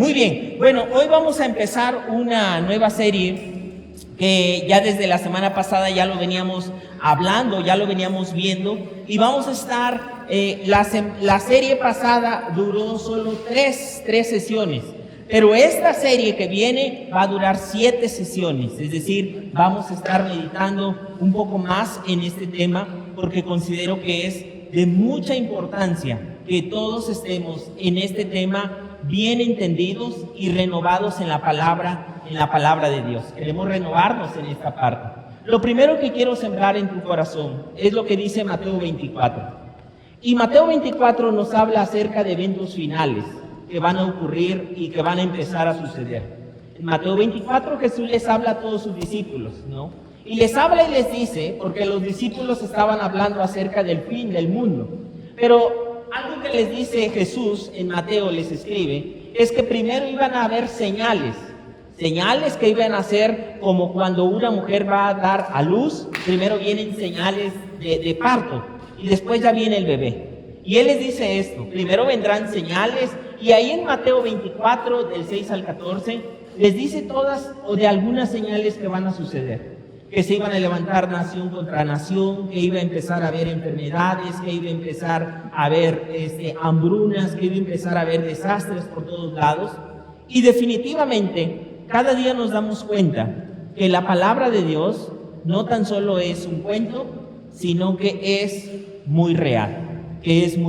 Muy bien, bueno, hoy vamos a empezar una nueva serie que ya desde la semana pasada ya lo veníamos hablando, ya lo veníamos viendo, y vamos a estar, la serie pasada duró solo tres sesiones, pero esta serie que viene va a durar 7 sesiones, es decir, vamos a estar meditando un poco más en este tema porque considero que es de mucha importancia que todos estemos en este tema bien entendidos y renovados en la palabra de Dios. Queremos renovarnos en esta parte. Lo primero que quiero sembrar en tu corazón es lo que dice Mateo 24. Y Mateo 24 nos habla acerca de eventos finales que van a ocurrir y que van a empezar a suceder. En Mateo 24 Jesús les habla a todos sus discípulos, ¿no? Y les habla y les dice, porque los discípulos estaban hablando acerca del fin del mundo, pero algo que les dice Jesús en Mateo, les escribe, es que primero iban a haber señales que iban a ser como cuando una mujer va a dar a luz, primero vienen señales de parto y después ya viene el bebé. Y Él les dice esto, primero vendrán señales, y ahí en Mateo 24, del 6 al 14, les dice todas o de algunas señales que van a suceder. Que se iban a levantar nación contra nación, que iba a empezar a haber enfermedades, que iba a empezar a haber hambrunas, que iba a empezar a haber desastres por todos lados. Y definitivamente, cada día nos damos cuenta que la palabra de Dios no tan solo es un cuento, sino que es muy real, que es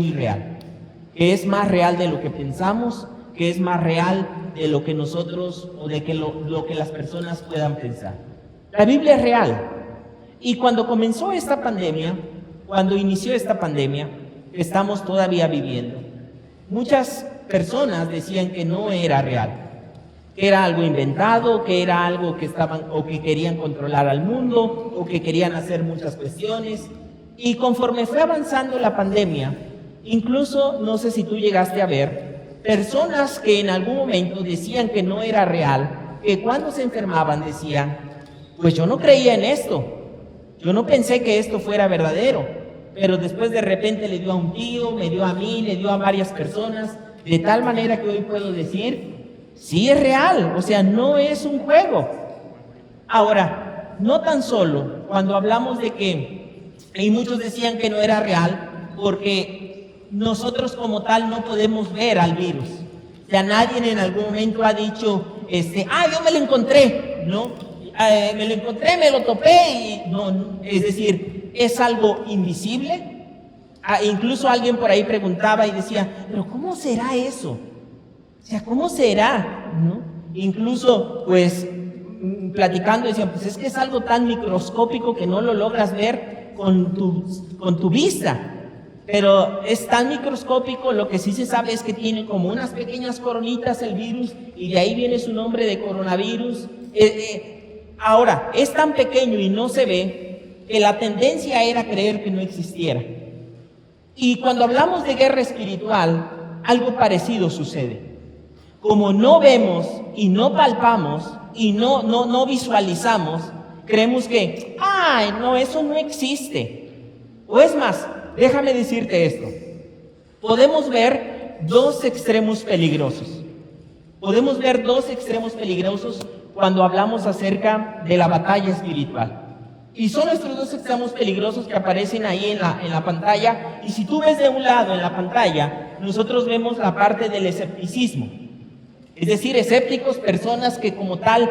más real de lo que pensamos, que es más real de lo que nosotros o de que lo que las personas puedan pensar. La Biblia es real. Y cuando comenzó esta pandemia, cuando inició esta pandemia, estamos todavía viviendo, muchas personas decían que no era real, que era algo inventado, que era algo que estaban o que querían controlar al mundo o que querían hacer muchas cuestiones. Y conforme fue avanzando la pandemia, incluso, no sé si tú llegaste a ver, personas que en algún momento decían que no era real, que cuando se enfermaban decían, pues yo no creía en esto, yo no pensé que esto fuera verdadero, pero después de repente le dio a un tío, me dio a mí, le dio a varias personas, de tal manera que hoy puedo decir, sí es real, o sea, no es un juego. Ahora, no tan solo cuando hablamos de que, y muchos decían que no era real, porque nosotros como tal no podemos ver al virus. O sea, nadie en algún momento ha dicho, yo me lo encontré, ¿no? Me lo encontré, me lo topé, y no, es decir, es algo invisible. Incluso alguien por ahí preguntaba y decía, pero ¿cómo será eso? O sea, ¿cómo será? ¿No? Incluso, pues, platicando decían, pues es que es algo tan microscópico que no lo logras ver con tu vista. Pero es tan microscópico, lo que sí se sabe es que tiene como unas pequeñas coronitas el virus, y de ahí viene su nombre de coronavirus. Ahora, es tan pequeño y no se ve que la tendencia era creer que no existiera. Y cuando hablamos de guerra espiritual, algo parecido sucede. Como no vemos y no palpamos y no visualizamos, creemos que, no, eso no existe. O es más, déjame decirte esto. Podemos ver dos extremos peligrosos. Cuando hablamos acerca de la batalla espiritual. Y son estos dos extremos peligrosos que aparecen ahí en la pantalla. Y si tú ves de un lado en la pantalla, nosotros vemos la parte del escepticismo. Es decir, escépticos, personas que como tal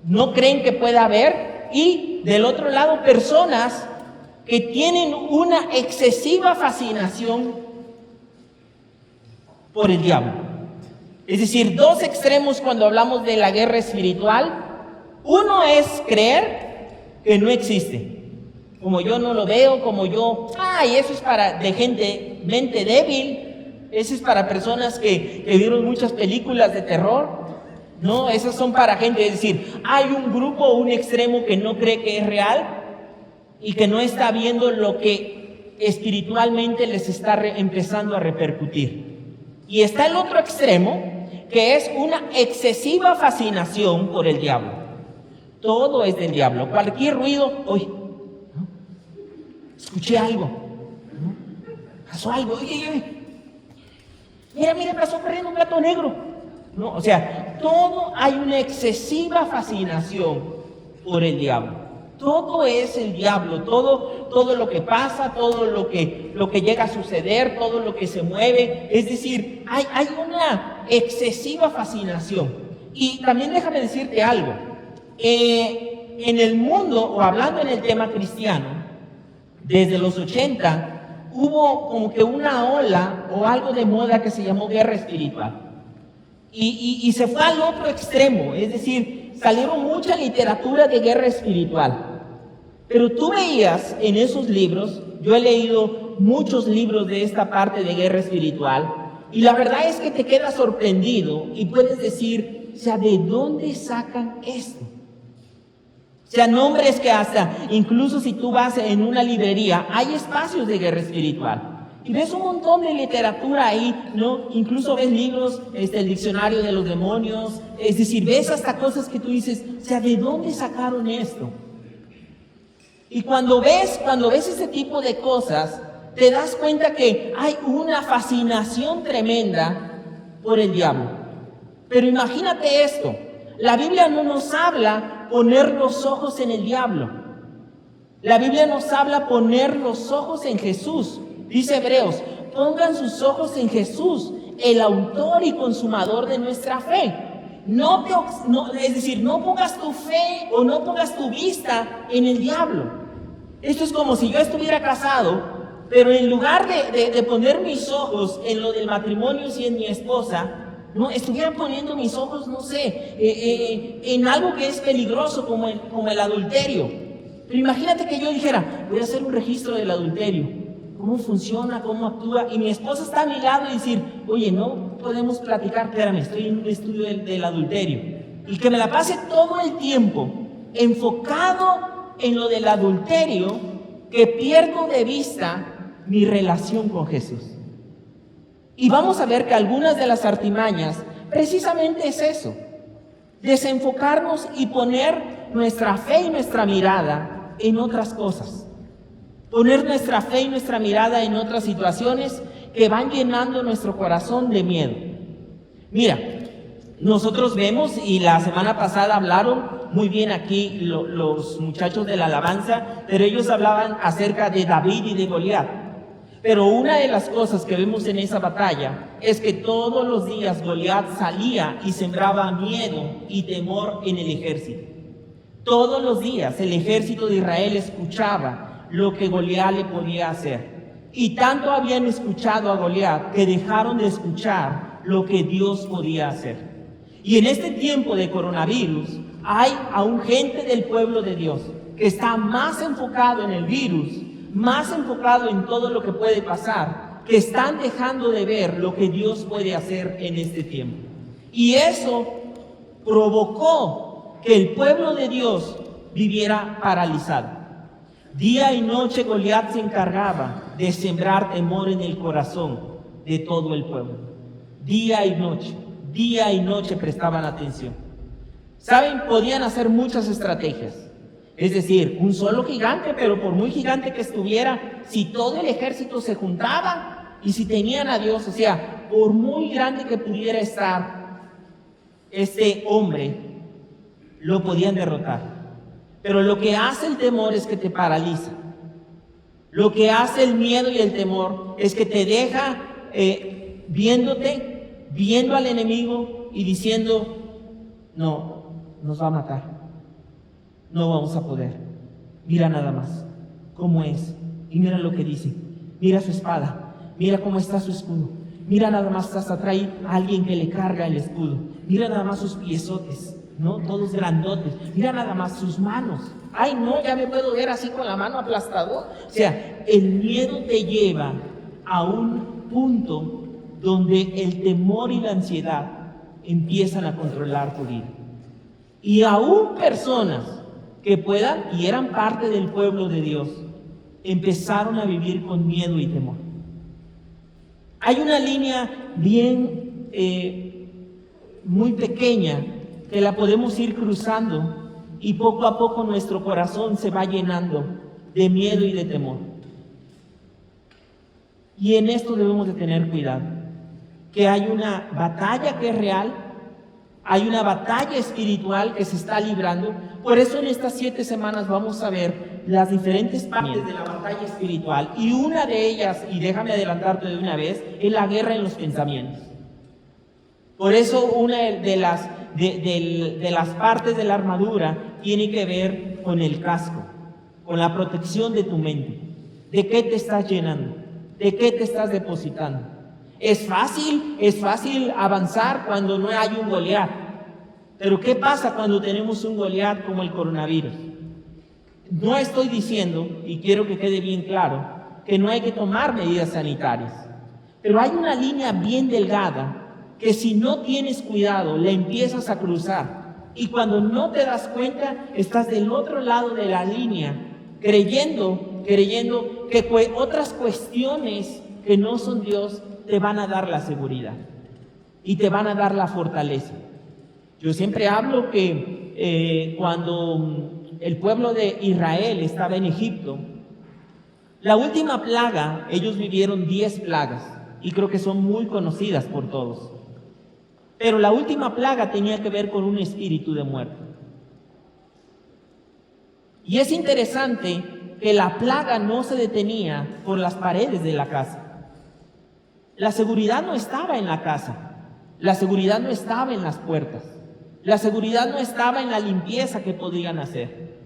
no creen que pueda haber. Y del otro lado, personas que tienen una excesiva fascinación por el diablo. Es decir, dos extremos cuando hablamos de la guerra espiritual. Uno es creer que no existe. Como yo no lo veo, como yo, eso es para de gente, mente débil. Eso es para personas que vieron muchas películas de terror. No, esas son para gente, es decir, hay un grupo, un extremo que no cree que es real y que no está viendo lo que espiritualmente les está empezando a repercutir. Y está el otro extremo, que es una excesiva fascinación por el diablo. Todo es del diablo. Cualquier ruido, escuché algo, pasó algo, mira, pasó corriendo un gato negro. ¿no? O sea, hay una excesiva fascinación por el diablo. Todo es el diablo, todo lo que pasa, todo lo que llega a suceder, todo lo que se mueve. Es decir, hay una excesiva fascinación. Y también déjame decirte algo. En el mundo, o hablando en el tema cristiano, desde los 80, hubo como que una ola o algo de moda que se llamó guerra espiritual. Y se fue al otro extremo, es decir, salieron mucha literatura de guerra espiritual. Pero tú veías en esos libros, yo he leído muchos libros de esta parte de guerra espiritual, y la verdad es que te quedas sorprendido y puedes decir, o sea, ¿de dónde sacan esto? O sea, nombres que hasta, incluso si tú vas en una librería, hay espacios de guerra espiritual. Y ves un montón de literatura ahí, ¿no? Incluso ves libros, el diccionario de los demonios, es decir, ves hasta cosas que tú dices, o sea, ¿de dónde sacaron esto? Y cuando ves ese tipo de cosas, te das cuenta que hay una fascinación tremenda por el diablo. Pero imagínate esto, la Biblia no nos habla poner los ojos en el diablo. La Biblia nos habla poner los ojos en Jesús. Dice Hebreos, pongan sus ojos en Jesús, el autor y consumador de nuestra fe. Es decir, no pongas tu fe o no pongas tu vista en el diablo. Esto es como si yo estuviera casado, pero en lugar de poner mis ojos en lo del matrimonio y en mi esposa, no, estuviera poniendo mis ojos, no sé, en algo que es peligroso como el adulterio. Pero imagínate que yo dijera, voy a hacer un registro del adulterio. ¿Cómo funciona? ¿Cómo actúa? Y mi esposa está a mi lado y decir, oye, no podemos platicar, espérame, estoy en un estudio del adulterio. Y que me la pase todo el tiempo enfocado en lo del adulterio, que pierdo de vista mi relación con Jesús. Y vamos a ver que algunas de las artimañas precisamente es eso, desenfocarnos y poner nuestra fe y nuestra mirada en otras cosas. Poner nuestra fe y nuestra mirada en otras situaciones que van llenando nuestro corazón de miedo. Mira, nosotros vemos, y la semana pasada hablaron muy bien aquí los muchachos de la alabanza, pero ellos hablaban acerca de David y de Goliat. Pero una de las cosas que vemos en esa batalla es que todos los días Goliat salía y sembraba miedo y temor en el ejército. Todos los días el ejército de Israel escuchaba lo que Goliat le podía hacer. Y tanto habían escuchado a Goliat que dejaron de escuchar lo que Dios podía hacer. Y en este tiempo de coronavirus hay aún gente del pueblo de Dios que está más enfocado en el virus, más enfocado en todo lo que puede pasar, que están dejando de ver lo que Dios puede hacer en este tiempo. Y eso provocó que el pueblo de Dios viviera paralizado. Día y noche Goliat se encargaba de sembrar temor en el corazón de todo el pueblo. Día y noche prestaban atención. ¿Saben? Podían hacer muchas estrategias. Es decir, un solo gigante, pero por muy gigante que estuviera, si todo el ejército se juntaba y si tenían a Dios, o sea, por muy grande que pudiera estar este hombre, lo podían derrotar. Pero lo que hace el temor es que te paraliza. Lo que hace el miedo y el temor es que te deja viendo al enemigo y diciendo, no, nos va a matar. No vamos a poder. Mira nada más cómo es. Y mira lo que dice. Mira su espada. Mira cómo está su escudo. Mira nada más, hasta trae a alguien que le carga el escudo. Mira nada más sus piezotes, ¿no? Todos grandotes. Mira nada más sus manos. Ay, no, ya me puedo ver así con la mano aplastador. O sea, el miedo te lleva a un punto donde el temor y la ansiedad empiezan a controlar tu vida. Y aún personas que puedan, y eran parte del pueblo de Dios, empezaron a vivir con miedo y temor. Hay una línea bien muy pequeña que la podemos ir cruzando y poco a poco nuestro corazón se va llenando de miedo y de temor. Y en esto debemos de tener cuidado, que hay una batalla que es real, Hay una batalla espiritual que se está librando. Por eso en estas 7 semanas vamos a ver las diferentes partes de la batalla espiritual. Y una de ellas, y déjame adelantarte de una vez, es la guerra en los pensamientos. Por eso una de las partes de la armadura tiene que ver con el casco, con la protección de tu mente. ¿De qué te estás llenando? ¿De qué te estás depositando? Es fácil avanzar cuando no hay un Goliat. Pero ¿qué pasa cuando tenemos un Goliat como el coronavirus? No estoy diciendo, y quiero que quede bien claro, que no hay que tomar medidas sanitarias. Pero hay una línea bien delgada que si no tienes cuidado, la empiezas a cruzar. Y cuando no te das cuenta, estás del otro lado de la línea, creyendo que otras cuestiones que no son Dios te van a dar la seguridad y te van a dar la fortaleza. Yo siempre hablo que cuando el pueblo de Israel estaba en Egipto, la última plaga, ellos vivieron 10 plagas y creo que son muy conocidas por todos. Pero la última plaga tenía que ver con un espíritu de muerte. Y es interesante que la plaga no se detenía por las paredes de la casa. La seguridad no estaba en la casa, la seguridad no estaba en las puertas, la seguridad no estaba en la limpieza que podían hacer.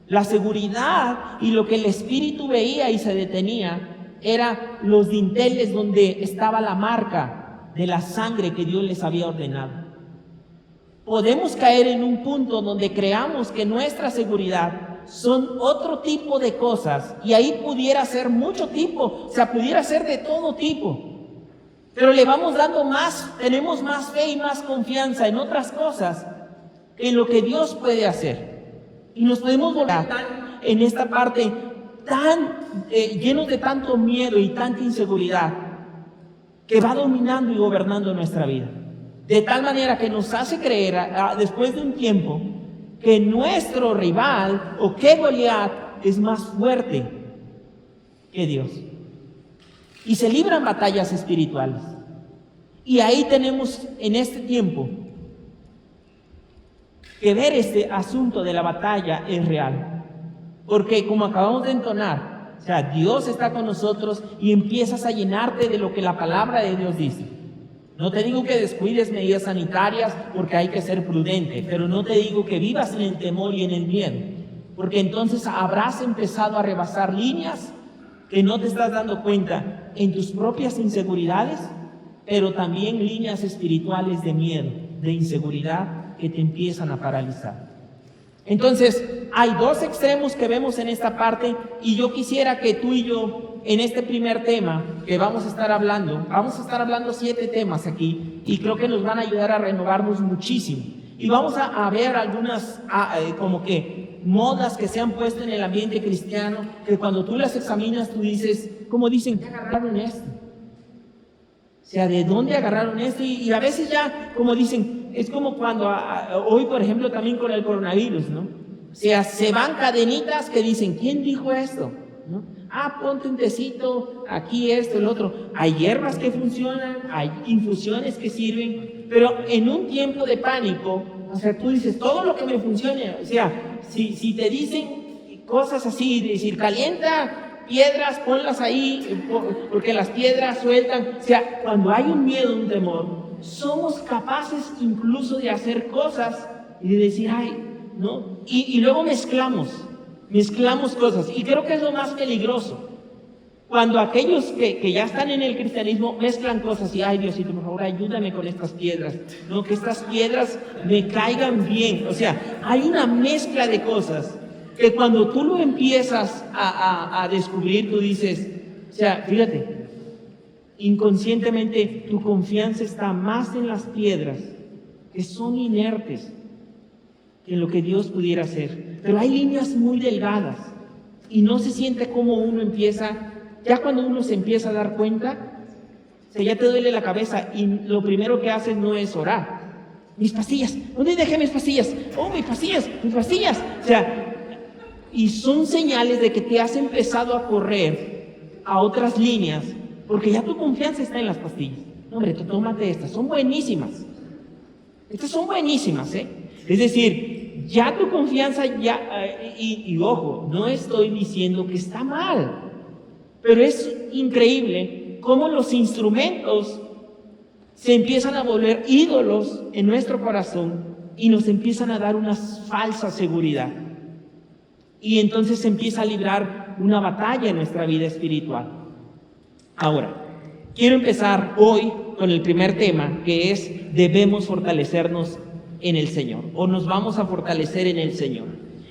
La seguridad y lo que el espíritu veía y se detenía era los dinteles donde estaba la marca de la sangre que Dios les había ordenado. Podemos caer en un punto donde creamos que nuestra seguridad son otro tipo de cosas y ahí pudiera ser mucho tipo, o sea, pudiera ser de todo tipo. Pero le vamos dando más, tenemos más fe y más confianza en otras cosas que en lo que Dios puede hacer. Y nos podemos volver en esta parte tan llenos de tanto miedo y tanta inseguridad que va dominando y gobernando nuestra vida. De tal manera que nos hace creer, después de un tiempo, que nuestro rival o que Goliat es más fuerte que Dios. Y se libran batallas espirituales. Y ahí tenemos en este tiempo que ver este asunto de la batalla es real. Porque como acabamos de entonar, o sea, Dios está con nosotros y empiezas a llenarte de lo que la palabra de Dios dice. No te digo que descuides medidas sanitarias porque hay que ser prudente, pero no te digo que vivas en el temor y en el miedo, porque entonces habrás empezado a rebasar líneas que no te estás dando cuenta en tus propias inseguridades, pero también líneas espirituales de miedo, de inseguridad que te empiezan a paralizar. Entonces, hay 2 extremos que vemos en esta parte y yo quisiera que tú y yo, en este primer tema que vamos a estar hablando 7 temas aquí y creo que nos van a ayudar a renovarnos muchísimo. Y vamos a ver algunas como que modas que se han puesto en el ambiente cristiano, que cuando tú las examinas tú dices, ¿cómo dicen que agarraron esto? O sea, ¿de dónde agarraron esto? Y a veces ya, como dicen, es como cuando hoy, por ejemplo, también con el coronavirus, ¿no? O sea, se van cadenitas que dicen, ¿quién dijo esto? ¿No? Ponte un tecito, aquí esto, el otro. Hay hierbas que funcionan, hay infusiones que sirven, pero en un tiempo de pánico, o sea, tú dices, todo lo que me funcione, o sea, si te dicen cosas así, decir, calienta piedras, ponlas ahí, porque las piedras sueltan. O sea, cuando hay un miedo, un temor, somos capaces incluso de hacer cosas y de decir, ay, ¿no? Y luego mezclamos cosas. Y creo que es lo más peligroso. Cuando aquellos que ya están en el cristianismo mezclan cosas y, ay, Diosito, por favor, ayúdame con estas piedras. No, que estas piedras me caigan bien. O sea, hay una mezcla de cosas que cuando tú lo empiezas a descubrir, tú dices, o sea, fíjate, inconscientemente tu confianza está más en las piedras que son inertes que en lo que Dios pudiera hacer. Pero hay líneas muy delgadas y no se siente como uno empieza, ya cuando uno se empieza a dar cuenta, o sea, ya te duele la cabeza y lo primero que haces no es orar. Mis pastillas, ¿dónde dejé mis pastillas? Oh, mis pastillas. O sea, y son señales de que te has empezado a correr a otras líneas, porque ya tu confianza está en las pastillas. No, hombre, tú tómate estas, son buenísimas. Estas son buenísimas, ¿eh? Es decir, ya tu confianza, y ojo, no estoy diciendo que está mal, pero es increíble cómo los instrumentos se empiezan a volver ídolos en nuestro corazón y nos empiezan a dar una falsa seguridad. Y entonces se empieza a librar una batalla en nuestra vida espiritual. Ahora, quiero empezar hoy con el primer tema, que es: debemos fortalecernos en el Señor, o nos vamos a fortalecer en el Señor.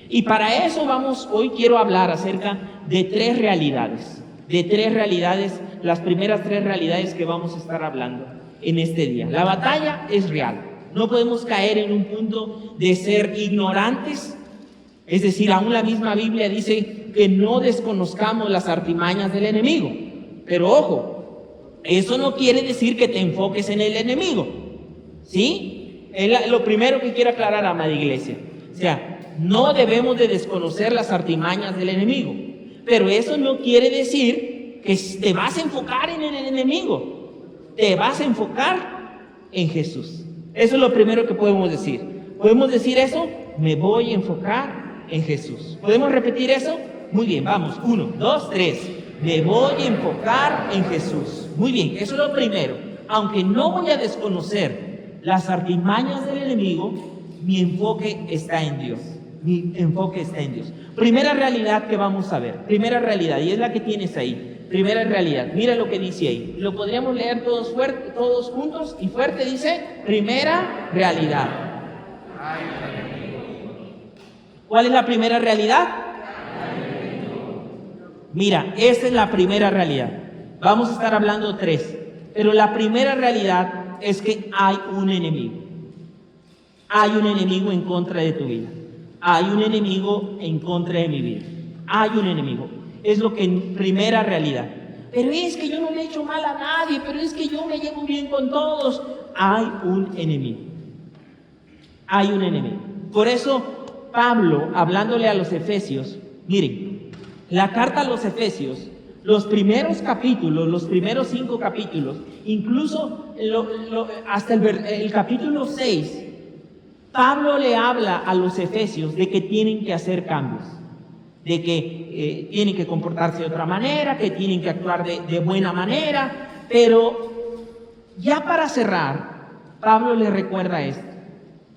Y para eso hoy quiero hablar acerca de tres realidades, las primeras tres realidades que vamos a estar hablando en este día. La batalla es real, no podemos caer en un punto de ser ignorantes, es decir, aún la misma Biblia dice que no desconozcamos las artimañas del enemigo, pero ojo, eso no quiere decir que te enfoques en el enemigo, ¿sí? Es lo primero que quiero aclarar, amada iglesia. O sea, no debemos de desconocer las artimañas del enemigo, pero eso no quiere decir que te vas a enfocar en el enemigo, te vas a enfocar en Jesús. Eso es lo primero que podemos decir. ¿Podemos decir eso? Me voy a enfocar en Jesús. ¿Podemos repetir eso? Muy bien, vamos. 1, 2, 3. Me voy a enfocar en Jesús. Muy bien, eso es lo primero. Aunque no voy a desconocer las artimañas del enemigo, mi enfoque está en Dios. Mi enfoque está en Dios. Primera realidad que vamos a ver. Primera realidad, y es la que tienes ahí. Primera realidad. Mira lo que dice ahí. Lo podríamos leer todos fuerte, todos juntos y fuerte. Dice: primera realidad. ¿Cuál es la primera realidad? Mira, esa es la primera realidad. Vamos a estar hablando tres, pero la primera realidad es que hay un enemigo. Hay un enemigo en contra de tu vida. Hay un enemigo en contra de mi vida. Hay un enemigo. Es lo que en primera realidad. Pero es que yo no le he hecho mal a nadie, pero es que yo me llevo bien con todos. Hay un enemigo. Hay un enemigo. Por eso Pablo, hablándole a los Efesios, miren, la carta a los Efesios, los primeros capítulos, los primeros 5 capítulos, incluso hasta el capítulo 6, Pablo le habla a los Efesios de que tienen que hacer cambios, de que tienen que comportarse de otra manera, que tienen que actuar de buena manera, pero ya para cerrar, Pablo les recuerda esto.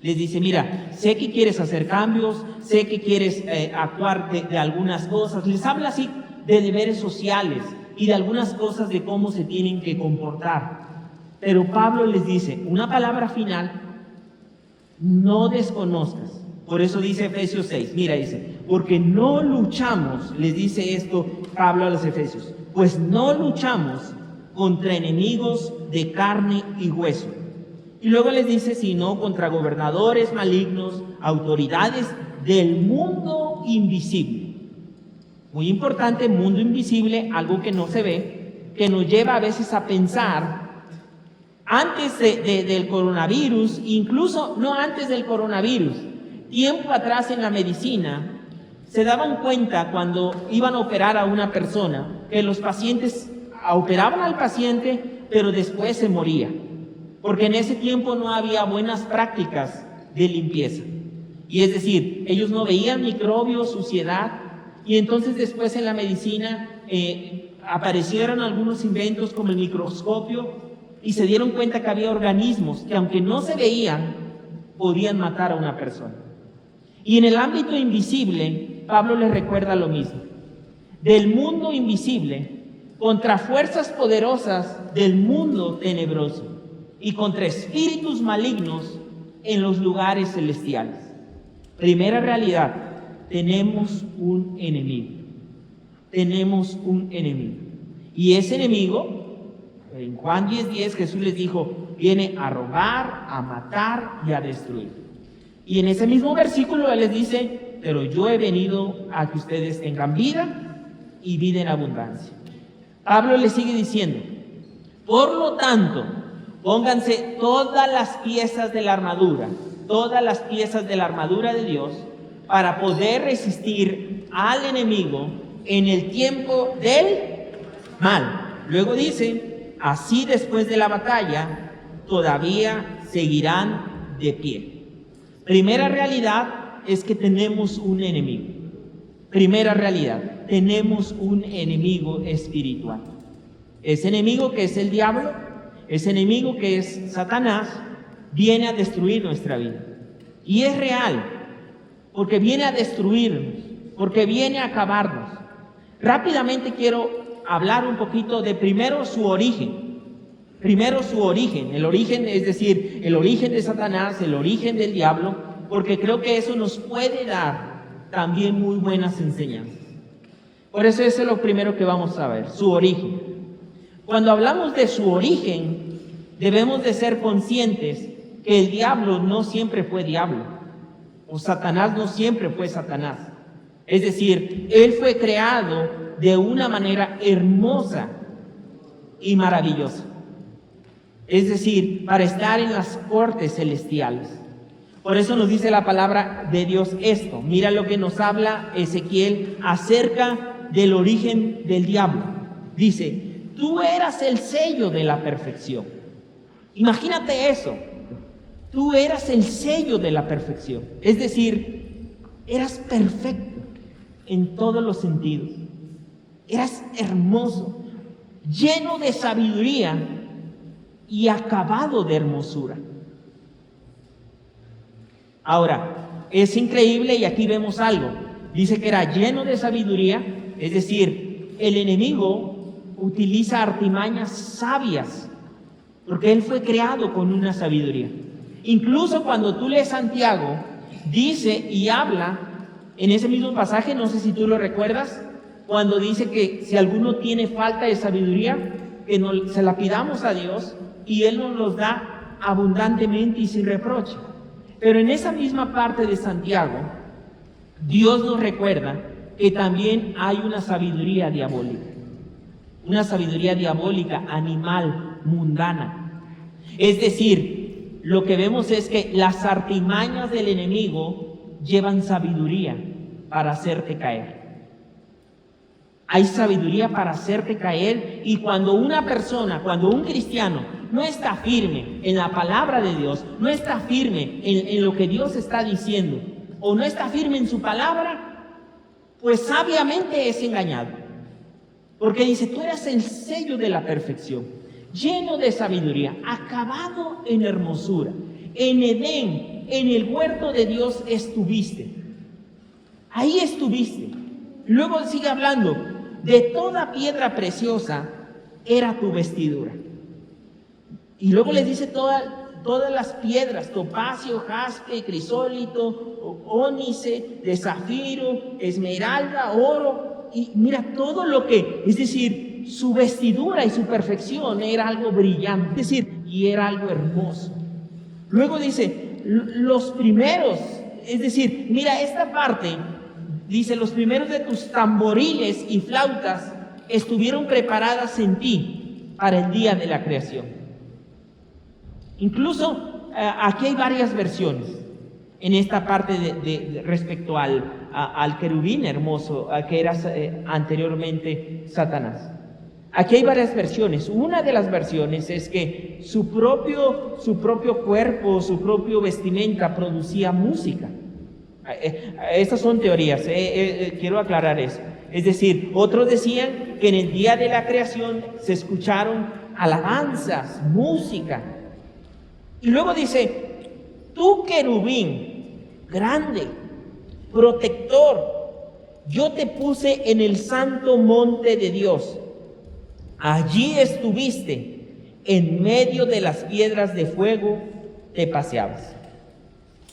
Les dice: mira, sé que quieres hacer cambios, sé que quieres actuar de algunas cosas. Les habla así de deberes sociales y de algunas cosas de cómo se tienen que comportar. Pero Pablo les dice una palabra final: no desconozcas. Por eso dice Efesios 6, mira, dice: porque no luchamos, les dice esto Pablo a los Efesios, pues no luchamos contra enemigos de carne y hueso. Y luego les dice: sino contra gobernadores malignos, autoridades del mundo invisible. Muy importante, mundo invisible, algo que no se ve, que nos lleva a veces a pensar, antes del coronavirus, incluso no antes del coronavirus, tiempo atrás en la medicina, se daban cuenta cuando iban a operar a una persona, que los pacientes operaban al paciente, pero después se moría, porque en ese tiempo no había buenas prácticas de limpieza. Y es decir, ellos no veían microbios, suciedad, y entonces después en la medicina aparecieron algunos inventos como el microscopio y se dieron cuenta que había organismos que, aunque no se veían, podían matar a una persona. Y en el ámbito invisible, Pablo les recuerda lo mismo. Del mundo invisible, contra fuerzas poderosas del mundo tenebroso y contra espíritus malignos en los lugares celestiales. Primera realidad: tenemos un enemigo. Tenemos un enemigo. Y ese enemigo, en Juan 10:10, Jesús les dijo: viene a robar, a matar y a destruir. Y en ese mismo versículo Él les dice: pero yo he venido a que ustedes tengan vida y vida en abundancia. Pablo les sigue diciendo: por lo tanto, pónganse todas las piezas de la armadura de Dios, para poder resistir al enemigo en el tiempo del mal. Luego dice: así después de la batalla todavía seguirán de pie. Primera realidad es que tenemos un enemigo. Primera realidad, tenemos un enemigo espiritual. Ese enemigo que es el diablo, ese enemigo que es Satanás, viene a destruir nuestra vida. Y es real, porque viene a destruirnos, porque viene a acabarnos. Rápidamente quiero hablar un poquito de primero su origen. Primero su origen, el origen, es decir, el origen de Satanás, el origen del diablo, porque creo que eso nos puede dar también muy buenas enseñanzas. Por eso es lo primero que vamos a ver, su origen. Cuando hablamos de su origen, debemos de ser conscientes que el diablo no siempre fue diablo, o Satanás no siempre fue Satanás. Es decir, él fue creado de una manera hermosa y maravillosa. Es decir, para estar en las cortes celestiales. Por eso nos dice la palabra de Dios esto. Mira lo que nos habla Ezequiel acerca del origen del diablo. Dice, tú eras el sello de la perfección. Imagínate eso. Tú eras el sello de la perfección. Es decir, eras perfecto en todos los sentidos. Eras hermoso, lleno de sabiduría y acabado de hermosura. Ahora, es increíble y aquí vemos algo. Dice que era lleno de sabiduría, es decir, el enemigo utiliza artimañas sabias, porque él fue creado con una sabiduría. Incluso cuando tú lees Santiago, dice y habla en ese mismo pasaje, no sé si tú lo recuerdas, cuando dice que si alguno tiene falta de sabiduría, que se la pidamos a Dios y Él nos los da abundantemente y sin reproche. Pero en esa misma parte de Santiago, Dios nos recuerda que también hay una sabiduría diabólica animal, mundana. Es decir, lo que vemos es que las artimañas del enemigo llevan sabiduría para hacerte caer. Hay sabiduría para hacerte caer, y cuando una persona, cuando un cristiano no está firme en la palabra de Dios, no está firme en lo que Dios está diciendo, o no está firme en su palabra, pues sabiamente es engañado. Porque dice, tú eres el sello de la perfección, lleno de sabiduría, acabado en hermosura. En Edén, en el huerto de Dios estuviste. Ahí estuviste. Luego sigue hablando, de toda piedra preciosa era tu vestidura. Y luego les dice todas las piedras, topacio, jaspe, crisólito, ónice, de zafiro, esmeralda, oro, y mira todo lo que, es decir, su vestidura y su perfección era algo brillante, es decir, y era algo hermoso. Luego dice, los primeros, es decir, mira esta parte, dice, los primeros de tus tamboriles y flautas estuvieron preparadas en ti para el día de la creación. Incluso aquí hay varias versiones en esta parte respecto al querubín hermoso que era anteriormente Satanás. Aquí hay varias versiones. Una de las versiones es que su propio cuerpo, su propio vestimenta producía música. Estas son teorías, quiero aclarar eso. Es decir, otros decían que en el día de la creación se escucharon alabanzas, música. Y luego dice, tú querubín, grande, protector, yo te puse en el santo monte de Dios. Allí estuviste, en medio de las piedras de fuego te paseabas.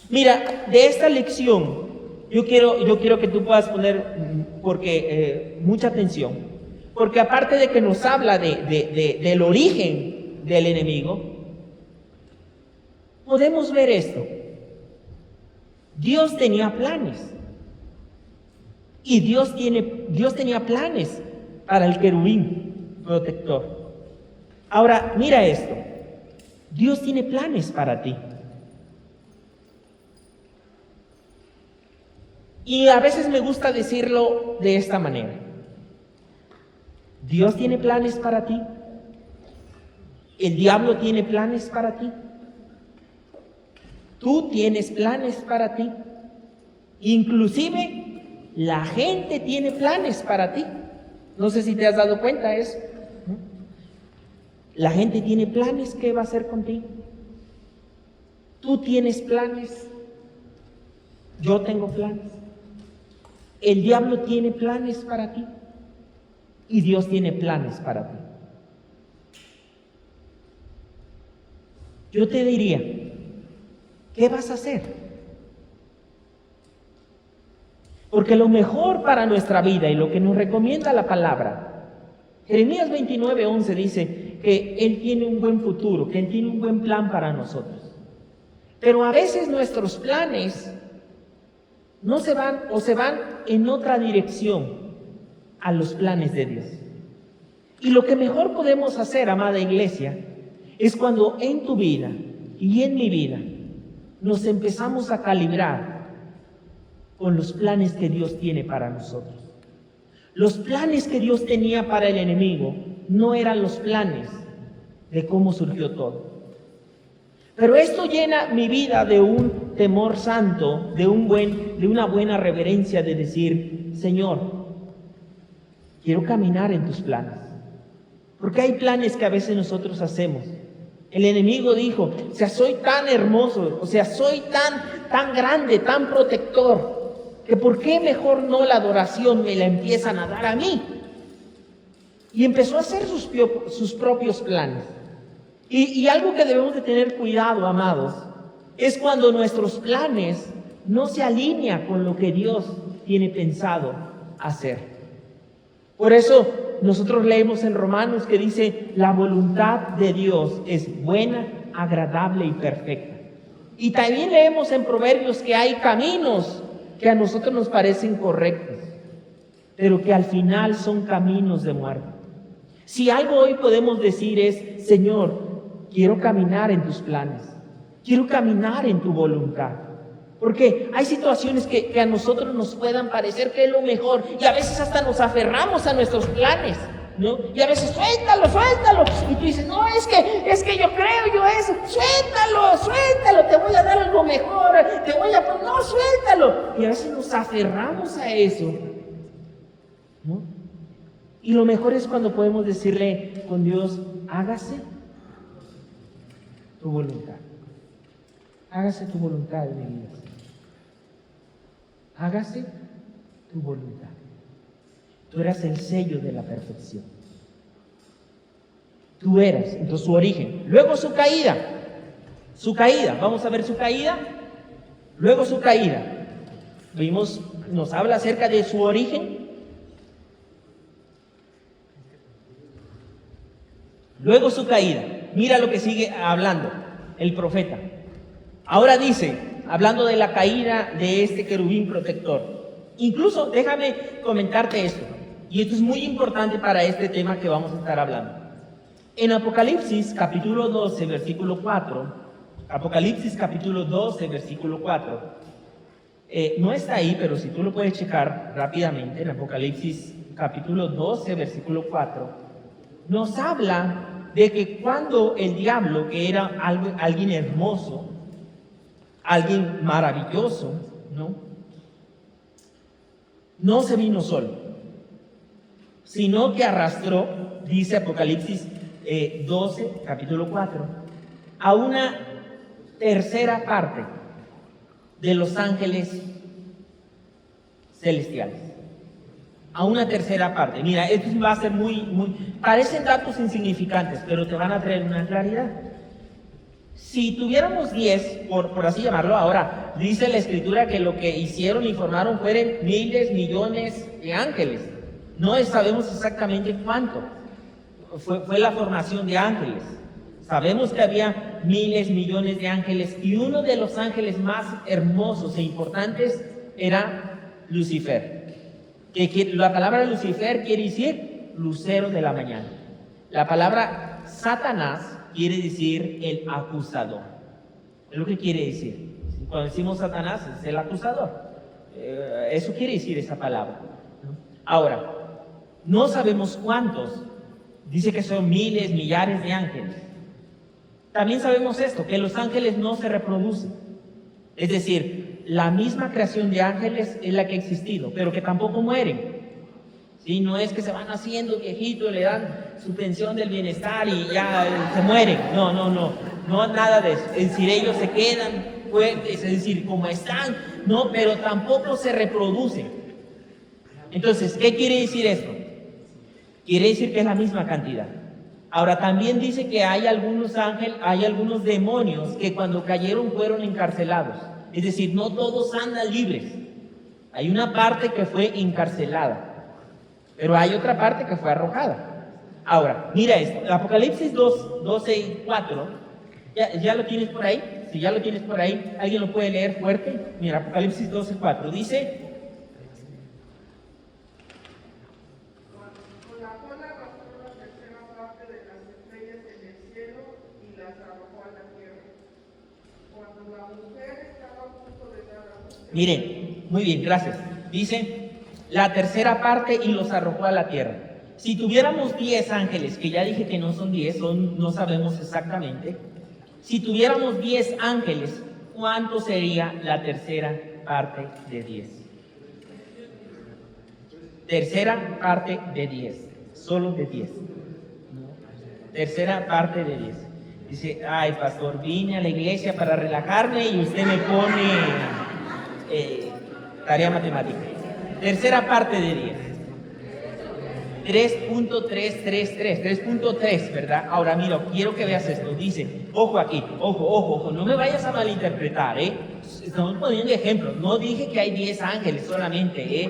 Mira, de esta lección, yo quiero que tú puedas poner mucha atención, porque aparte de que nos habla del origen del enemigo, podemos ver esto. Dios tenía planes, y Dios tenía planes para el querubín protector. Ahora, mira esto, Dios tiene planes para ti. Y a veces me gusta decirlo de esta manera. Dios tiene planes para ti. El diablo tiene planes para ti. Tú tienes planes para ti. Inclusive la gente tiene planes para ti. No sé si te has dado cuenta de eso. La gente tiene planes. ¿Qué va a hacer contigo? Tú tienes planes. Yo tengo planes. El diablo tiene planes para ti. Y Dios tiene planes para ti. Yo te diría, ¿qué vas a hacer? Porque lo mejor para nuestra vida y lo que nos recomienda la palabra, Jeremías 29:11 dice que Él tiene un buen futuro, que Él tiene un buen plan para nosotros. Pero a veces nuestros planes no se van o se van en otra dirección a los planes de Dios. Y lo que mejor podemos hacer, amada iglesia, es cuando en tu vida y en mi vida nos empezamos a calibrar con los planes que Dios tiene para nosotros. Los planes que Dios tenía para el enemigo no eran los planes de cómo surgió todo. Pero esto llena mi vida de un temor santo, de una buena reverencia, de decir, Señor, quiero caminar en tus planes. Porque hay planes que a veces nosotros hacemos. El enemigo dijo, o sea, soy tan hermoso, o sea, soy tan grande, tan protector, que ¿por qué mejor no la adoración me la empiezan a dar a mí? Y empezó a hacer sus propios planes. Y algo que debemos de tener cuidado, amados, es cuando nuestros planes no se alinean con lo que Dios tiene pensado hacer. Por eso nosotros leemos en Romanos que dice, la voluntad de Dios es buena, agradable y perfecta. Y también leemos en Proverbios que hay caminos que a nosotros nos parecen correctos, pero que al final son caminos de muerte. Si algo hoy podemos decir es, Señor, quiero caminar en tus planes, quiero caminar en tu voluntad. Porque hay situaciones que a nosotros nos puedan parecer que es lo mejor y a veces hasta nos aferramos a nuestros planes, ¿no? Y a veces suéltalo. Y tú dices, no, es que yo creo yo eso. Suéltalo, te voy a dar algo mejor, no, suéltalo. Y a veces nos aferramos a eso, ¿no? Y lo mejor es cuando podemos decirle con Dios, hágase tu voluntad. Hágase tu voluntad en mi vida. Hágase tu voluntad. Tú eras el sello de la perfección. Tú eras, entonces su origen. Luego su caída. Vamos a ver su caída. Luego su caída. Nos habla acerca de su origen. Luego su caída. Mira lo que sigue hablando el profeta. Ahora dice, hablando de la caída de este querubín protector. Incluso déjame comentarte esto. Y esto es muy importante para este tema que vamos a estar hablando. En Apocalipsis capítulo 12, versículo 4. Apocalipsis capítulo 12, versículo 4. No está ahí, pero si tú lo puedes checar rápidamente, en Apocalipsis capítulo 12, versículo 4, nos habla de que cuando el diablo, que era alguien hermoso, alguien maravilloso, no se vino solo, sino que arrastró, dice Apocalipsis 12, capítulo 4, a una tercera parte de los ángeles celestiales. A una tercera parte. Mira, esto va a ser parecen datos insignificantes, pero te van a traer una claridad. Si tuviéramos 10, por así llamarlo, ahora dice la Escritura que lo que hicieron y formaron fueron miles, millones de ángeles. No sabemos exactamente cuánto fue la formación de ángeles. Sabemos que había miles, millones de ángeles y uno de los ángeles más hermosos e importantes era Lucifer. Que la palabra Lucifer quiere decir lucero de la mañana. La palabra Satanás quiere decir el acusador. Es lo que quiere decir. Cuando decimos Satanás es el acusador. Eso quiere decir esa palabra, ¿no? Ahora, no sabemos cuántos. Dice que son miles, millares de ángeles. También sabemos esto, que los ángeles no se reproducen. Es decir, la misma creación de ángeles es la que ha existido, pero que tampoco mueren. ¿Sí? No es que se van haciendo viejitos, le dan su pensión del bienestar y ya se mueren. No, nada de eso. Es decir, ellos se quedan fuertes, es decir, como están, no, pero tampoco se reproducen. Entonces, ¿qué quiere decir esto? Quiere decir que es la misma cantidad. Ahora, también dice que hay algunos ángeles, hay algunos demonios que cuando cayeron fueron encarcelados. Es decir, no todos andan libres. Hay una parte que fue encarcelada, pero hay otra parte que fue arrojada. Ahora, mira esto, Apocalipsis 2, 12 y 4, ¿ya lo tienes por ahí? Si ya lo tienes por ahí, ¿alguien lo puede leer fuerte? Mira, Apocalipsis 12, 4, dice... Con la cola arrastró la tercera parte de las estrellas en el cielo y las arrojó a la tierra. Cuando la mujer estaba a punto de dar a luz... Miren, muy bien, gracias. Dice... la tercera parte y los arrojó a la tierra. Si tuviéramos 10 ángeles, que ya dije que no son 10, no sabemos exactamente. Si tuviéramos 10 ángeles, ¿cuánto sería la tercera parte de 10? Tercera parte de 10, solo de 10. Tercera parte de 10. Dice, ay, pastor, vine a la iglesia para relajarme y usted me pone tarea matemática. Tercera parte de 10. 3.333, 3.3, ¿verdad? Ahora mira, quiero que veas esto. Dice, ojo aquí, ojo, no me vayas a malinterpretar, ¿eh? Estamos poniendo ejemplos. No dije que hay 10 ángeles solamente, ¿eh?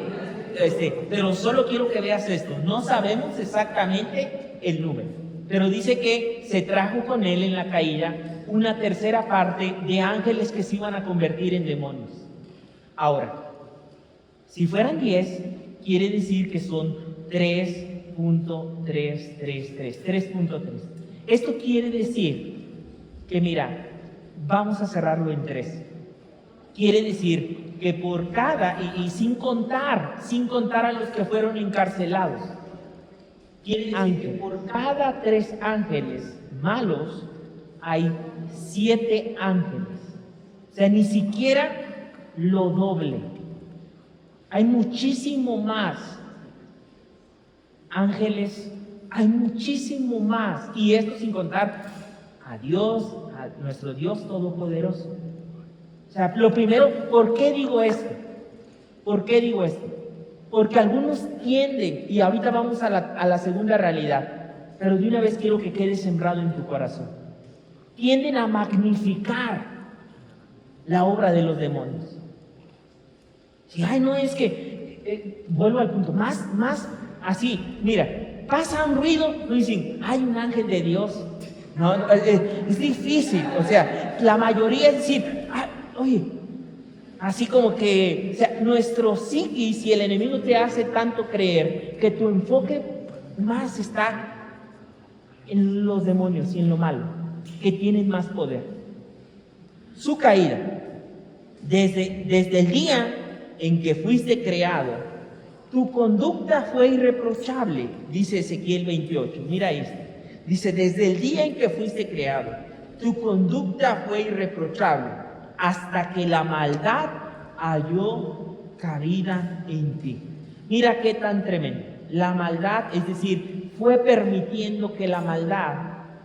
Pero solo quiero que veas esto. No sabemos exactamente el número, pero dice que se trajo con él en la caída una tercera parte de ángeles que se iban a convertir en demonios. Ahora, si fueran 10, quiere decir que son 3.333, 3.3. Esto quiere decir que, mira, vamos a cerrarlo en 3. Quiere decir que por cada, y sin contar a los que fueron encarcelados, quiere decir que por cada 3 ángeles malos hay 7 ángeles. O sea, ni siquiera lo doble. Hay muchísimo más ángeles, hay muchísimo más. Y esto sin contar a Dios, a nuestro Dios Todopoderoso. O sea, lo primero, ¿por qué digo esto? ¿Por qué digo esto? Porque algunos tienden, y ahorita vamos a la segunda realidad, pero de una vez quiero que quede sembrado en tu corazón. Tienden a magnificar la obra de los demonios. Si, ay, no, es que, vuelvo al punto, más así, mira, pasa un ruido, no dicen, hay un ángel de Dios. No, es difícil, o sea, la mayoría es decir, oye, así como que, o sea, nuestro psiquis y el enemigo te hace tanto creer que tu enfoque más está en los demonios y en lo malo, que tienen más poder. Su caída, desde el día en que fuiste creado, tu conducta fue irreprochable, dice Ezequiel 28. Mira esto. Dice, desde el día en que fuiste creado, tu conducta fue irreprochable, hasta que la maldad halló cabida en ti. Mira qué tan tremendo. La maldad, es decir, fue permitiendo que la maldad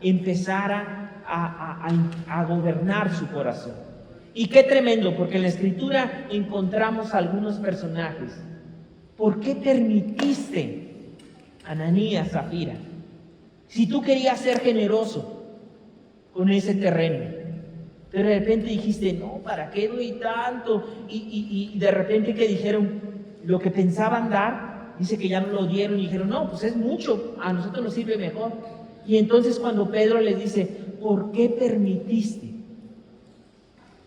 empezara a gobernar su corazón. Y qué tremendo, porque en la Escritura encontramos algunos personajes. ¿Por qué permitiste, Ananías, Zafira? Si tú querías ser generoso con ese terreno, pero de repente dijiste, no, ¿para qué doy tanto? Y de repente que dijeron, lo que pensaban dar, dice que ya no lo dieron y dijeron, no, pues es mucho, a nosotros nos sirve mejor. Y entonces cuando Pedro les dice, ¿por qué permitiste?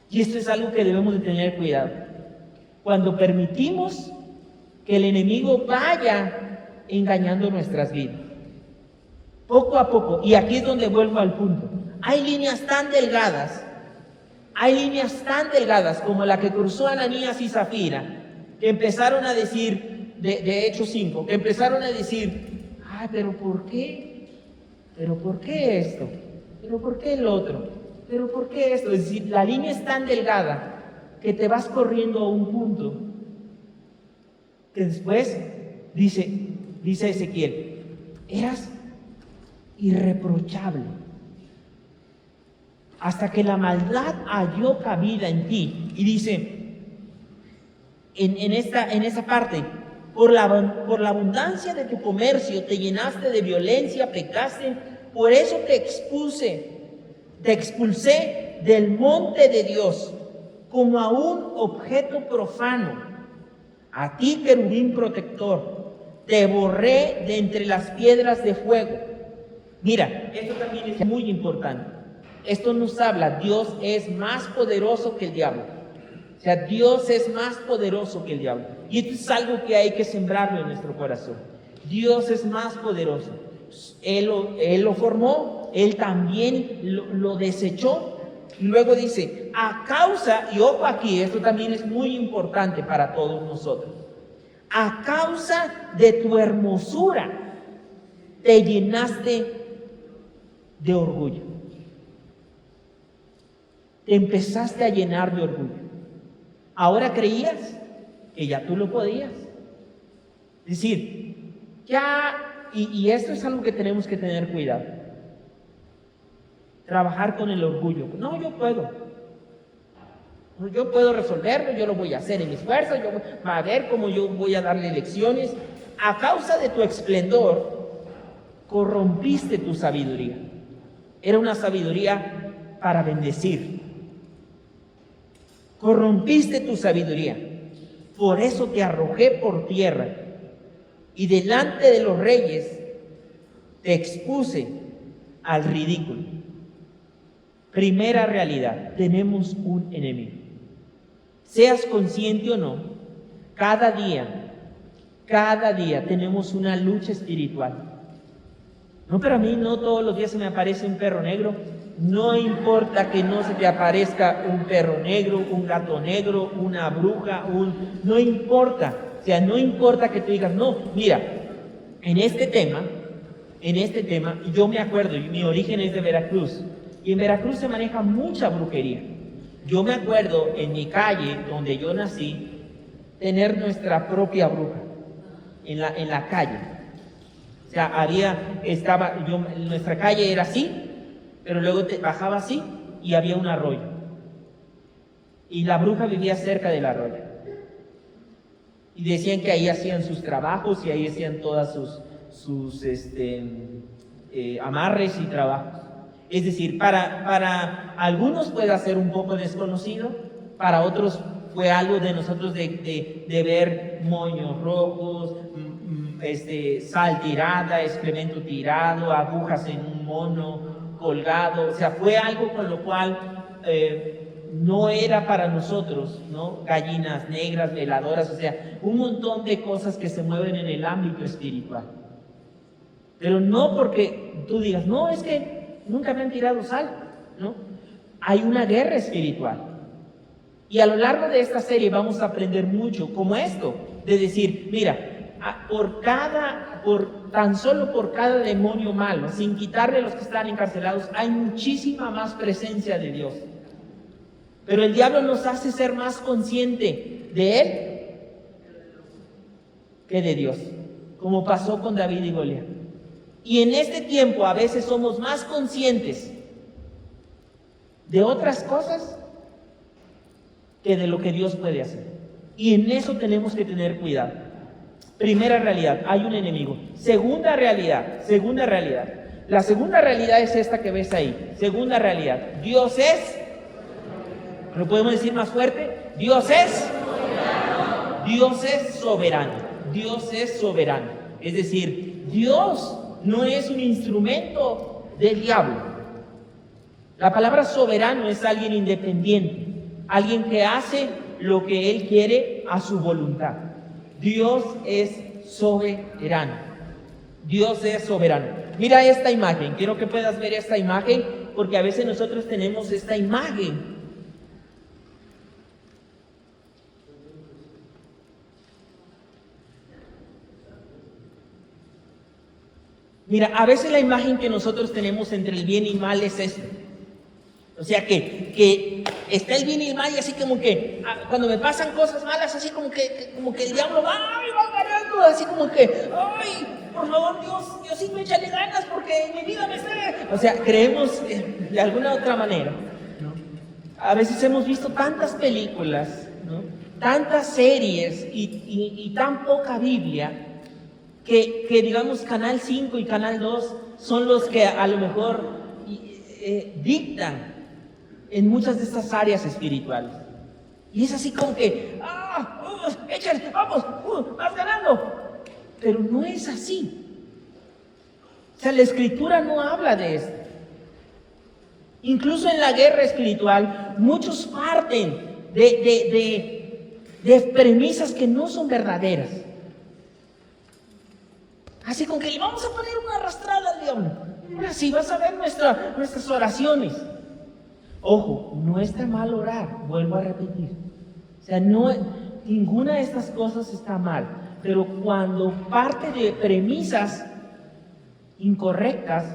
Y esto es algo que debemos de tener cuidado. Cuando permitimos que el enemigo vaya engañando nuestras vidas, poco a poco, y aquí es donde vuelvo al punto, hay líneas tan delgadas como la que cruzó Ananías y Zafira, que empezaron a decir, de Hechos 5, que empezaron a decir, pero ¿por qué? ¿Pero por qué esto? ¿Pero por qué el otro? ¿Pero por qué esto? Es decir, la línea es tan delgada que te vas corriendo a un punto que después dice Ezequiel, eras irreprochable, hasta que la maldad halló cabida en ti. Y dice, en esa parte, por la abundancia de tu comercio te llenaste de violencia, pecaste, por eso te expulsé del monte de Dios como a un objeto profano. A ti, querubín protector, te borré de entre las piedras de fuego. Mira, esto también es muy importante. Esto nos habla, Dios es más poderoso que el diablo. O sea, Dios es más poderoso que el diablo. Y esto es algo que hay que sembrarlo en nuestro corazón. Dios es más poderoso. Él lo formó, Él también lo desechó. Y luego dice, a causa, y ojo aquí, esto también es muy importante para todos nosotros. A causa de tu hermosura, te llenaste de orgullo. Te empezaste a llenar de orgullo. Ahora creías que ya tú lo podías. Es decir, y esto es algo que tenemos que tener cuidado. Trabajar con el orgullo. No, yo puedo. Yo puedo resolverlo, yo lo voy a hacer en mi esfuerzo, a ver cómo yo voy a darle lecciones. A causa de tu esplendor, corrompiste tu sabiduría. Era una sabiduría para bendecir. Corrompiste tu sabiduría. Por eso te arrojé por tierra y delante de los reyes te expuse al ridículo. Primera realidad, tenemos un enemigo. Seas consciente o no, cada día tenemos una lucha espiritual. No, pero a mí no todos los días se me aparece un perro negro. No importa que no se te aparezca un perro negro, un gato negro, una bruja, no importa. O sea, no importa que tú digas, no, mira, en este tema, yo me acuerdo, mi origen es de Veracruz, y en Veracruz se maneja mucha brujería. Yo me acuerdo en mi calle, donde yo nací, tener nuestra propia bruja en la calle. O sea, nuestra calle era así, pero luego te bajaba así y había un arroyo. Y la bruja vivía cerca del arroyo. Y decían que ahí hacían sus trabajos y ahí hacían todas sus amarres y trabajos. Es decir, para algunos puede ser un poco desconocido, para otros fue algo de nosotros de ver moños rojos, sal tirada, excremento tirado, agujas en un mono colgado. O sea, fue algo con lo cual no era para nosotros, ¿no? Gallinas negras, veladoras, o sea, un montón de cosas que se mueven en el ámbito espiritual. Pero no porque tú digas, no, es que nunca me han tirado sal, ¿no? Hay una guerra espiritual. Y a lo largo de esta serie vamos a aprender mucho, como esto, de decir, mira, tan solo por cada demonio malo, sin quitarle a los que están encarcelados, hay muchísima más presencia de Dios. Pero el diablo nos hace ser más consciente de él que de Dios, como pasó con David y Goliat. Y en este tiempo a veces somos más conscientes de otras cosas que de lo que Dios puede hacer. Y en eso tenemos que tener cuidado. Primera realidad, hay un enemigo. Segunda realidad. La segunda realidad es esta que ves ahí. Segunda realidad, Dios es, ¿lo podemos decir más fuerte? Dios es soberano. Dios es soberano. Es decir, Dios no es un instrumento del diablo. La palabra soberano es alguien independiente, alguien que hace lo que Él quiere a su voluntad. Dios es soberano. Dios es soberano. Mira esta imagen, quiero que puedas ver esta imagen, porque a veces nosotros tenemos esta imagen. Mira, a veces la imagen que nosotros tenemos entre el bien y mal es esto. O sea que está el bien y el mal, y así como que cuando me pasan cosas malas, así como que el diablo va ganando, así como que, ay, por favor, Diosito, échale ganas porque mi vida me está... O sea, creemos de alguna otra manera, ¿no? A veces hemos visto tantas películas, ¿no? Tantas series y tan poca Biblia, que digamos Canal 5 y Canal 2 son los que a lo mejor dictan en muchas de estas áreas espirituales. Y es así como que, échale, vamos, vas ganando. Pero no es así. O sea, la Escritura no habla de esto. Incluso en la guerra espiritual, muchos parten de premisas que no son verdaderas. Así como que le vamos a poner una arrastrada al diablo. Ahora sí vas a ver nuestras oraciones. Ojo, no está mal orar, vuelvo a repetir. O sea, ninguna de estas cosas está mal. Pero cuando parte de premisas incorrectas,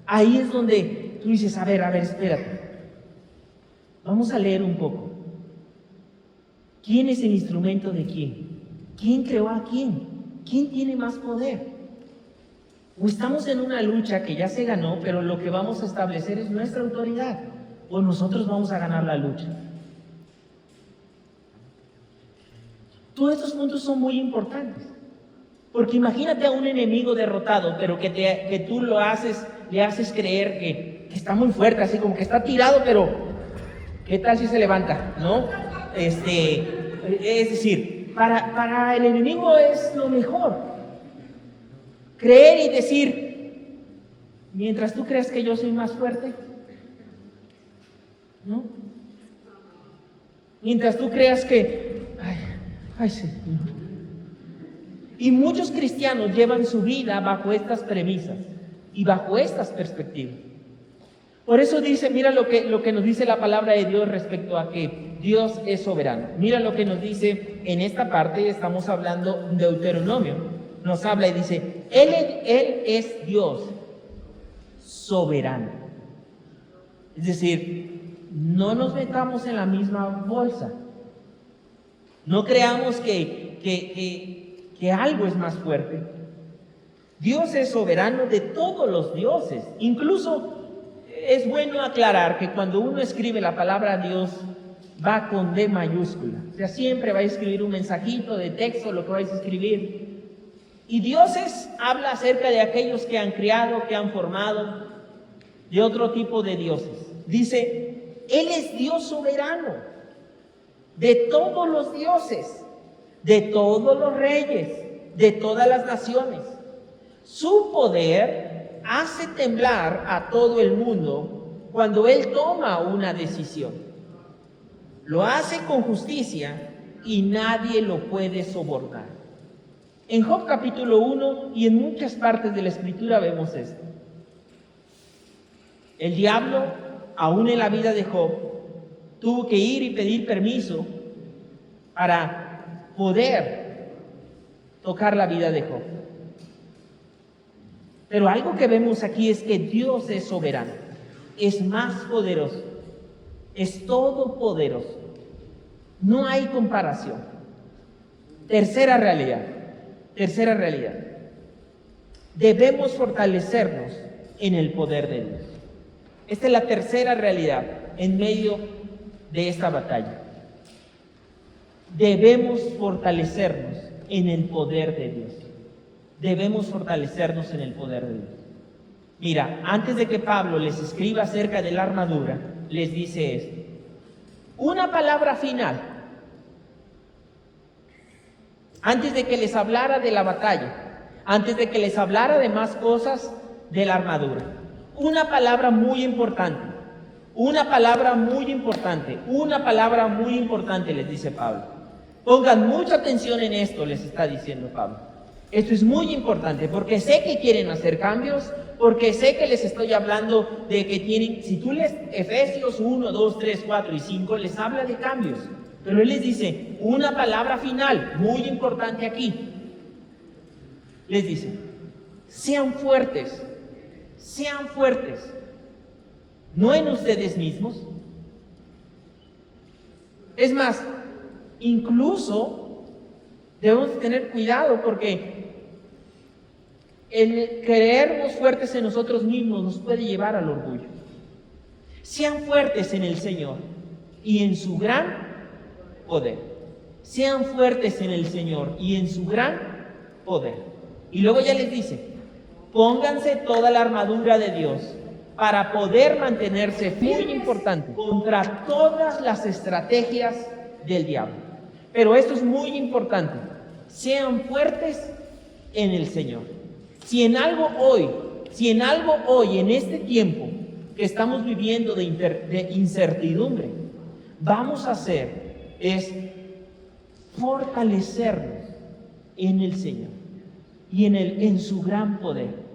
ahí es donde tú dices, a ver, espérate. Vamos a leer un poco. ¿Quién es el instrumento de quién? ¿Quién creó a quién? ¿Quién tiene más poder? O estamos en una lucha que ya se ganó, pero lo que vamos a establecer es nuestra autoridad. O nosotros vamos a ganar la lucha. Todos estos puntos son muy importantes. Porque imagínate a un enemigo derrotado, pero que tú le haces creer que está muy fuerte, así como que está tirado, pero ¿qué tal si se levanta? ¿No? Es decir, para el enemigo es lo mejor. Creer y decir, mientras tú creas que yo soy más fuerte, ¿no? Mientras tú creas que, ay, Señor. Y muchos cristianos llevan su vida bajo estas premisas y bajo estas perspectivas. Por eso dice, mira lo que nos dice la palabra de Dios respecto a que Dios es soberano. Mira lo que nos dice en esta parte, estamos hablando de Deuteronomio. Nos habla y dice, Él es Dios soberano. Es decir, no nos metamos en la misma bolsa. No creamos que algo es más fuerte. Dios es soberano de todos los dioses. Incluso es bueno aclarar que cuando uno escribe la palabra Dios, va con D mayúscula. O sea, siempre va a escribir un mensajito de texto, lo que vais a escribir. Y dioses habla acerca de aquellos que han criado, que han formado, de otro tipo de dioses. Dice, Él es Dios soberano de todos los dioses, de todos los reyes, de todas las naciones. Su poder hace temblar a todo el mundo cuando Él toma una decisión. Lo hace con justicia y nadie lo puede sobornar. En Job capítulo 1 y en muchas partes de la Escritura vemos esto. El diablo, aún en la vida de Job, tuvo que ir y pedir permiso para poder tocar la vida de Job. Pero algo que vemos aquí es que Dios es soberano, es más poderoso, es todopoderoso. No hay comparación. Tercera realidad. Debemos fortalecernos en el poder de Dios. Esta es la tercera realidad en medio de esta batalla. Debemos fortalecernos en el poder de Dios. Debemos fortalecernos en el poder de Dios. Mira, antes de que Pablo les escriba acerca de la armadura, les dice esto. Una palabra final. Antes de que les hablara de la batalla, antes de que les hablara de más cosas de la armadura. Una palabra muy importante, les dice Pablo. Pongan mucha atención en esto, les está diciendo Pablo. Esto es muy importante porque sé que quieren hacer cambios, porque sé que les estoy hablando de que tienen, si tú lees Efesios 1, 2, 3, 4 y 5, les habla de cambios. Pero él les dice una palabra final, muy importante aquí. Les dice, sean fuertes, no en ustedes mismos, Es más, incluso debemos tener cuidado porque el creernos fuertes en nosotros mismos nos puede llevar al orgullo. Sean fuertes en el Señor y en su gran poder. Sean fuertes en el Señor y en su gran poder. Y luego ya les dice, pónganse toda la armadura de Dios para poder mantenerse firmes, muy importante, contra todas las estrategias del diablo. Pero esto es muy importante, sean fuertes en el Señor. Si en algo hoy, en este tiempo que estamos viviendo de incertidumbre, vamos a hacer es fortalecernos en el Señor y en su gran poder.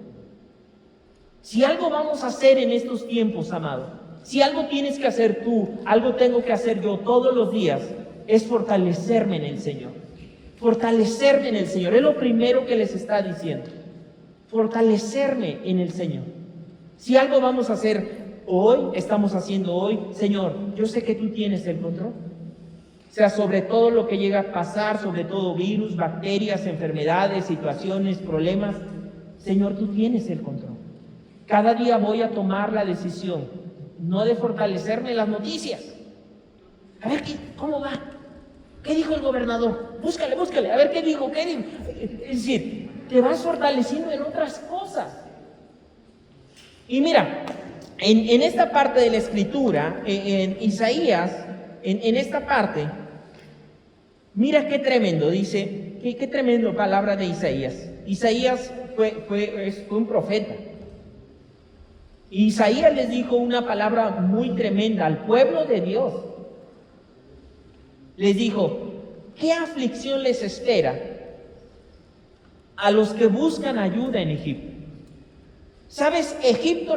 Si algo vamos a hacer en estos tiempos, amado, si algo tienes que hacer tú, algo tengo que hacer yo todos los días, es fortalecerme en el Señor. Fortalecerme en el Señor, es lo primero que les está diciendo. Fortalecerme en el Señor. Si algo vamos a hacer hoy, estamos haciendo hoy, Señor, yo sé que tú tienes el control. O sea, sobre todo lo que llega a pasar, sobre todo virus, bacterias, enfermedades, situaciones, problemas, Señor, tú tienes el control. Cada día voy a tomar la decisión, no de fortalecerme en las noticias. A ver, ¿cómo va? ¿Qué dijo el gobernador? Búscale, a ver qué dijo, Es decir, te vas fortaleciendo en otras cosas. Y mira, en esta parte de la Escritura, en Isaías, en esta parte, mira qué tremendo, dice, qué tremendo palabra de Isaías. Isaías fue un profeta. Isaías les dijo una palabra muy tremenda al pueblo de Dios. Les dijo, ¿qué aflicción les espera a los que buscan ayuda en Egipto? ¿Sabes? Egipto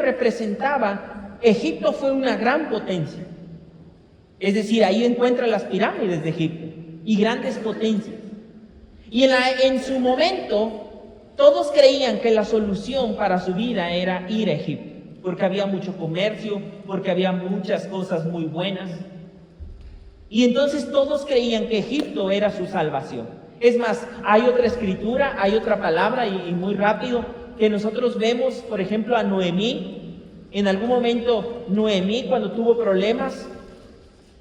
fue una gran potencia. Es decir, ahí encuentran las pirámides de Egipto y grandes potencias. Y en su momento, todos creían que la solución para su vida era ir a Egipto, porque había mucho comercio, porque había muchas cosas muy buenas. Y entonces todos creían que Egipto era su salvación. Es más, hay otra escritura, hay otra palabra, y muy rápido, que nosotros vemos, por ejemplo, a Noemí. En algún momento, Noemí, cuando tuvo problemas,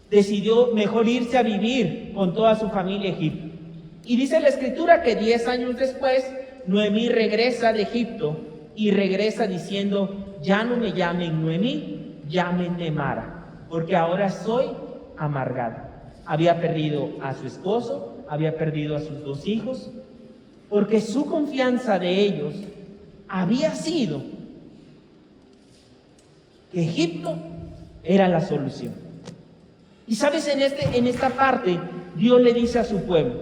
decidió mejor irse a vivir con toda su familia a Egipto. Y dice la escritura que 10 años después, Noemí regresa de Egipto y regresa diciendo, ya no me llamen Noemí, llámenme Mara, porque ahora soy amargada. Había perdido a su esposo, había perdido a sus 2 hijos, porque su confianza de ellos había sido que Egipto era la solución. Y sabes, en esta parte, Dios le dice a su pueblo,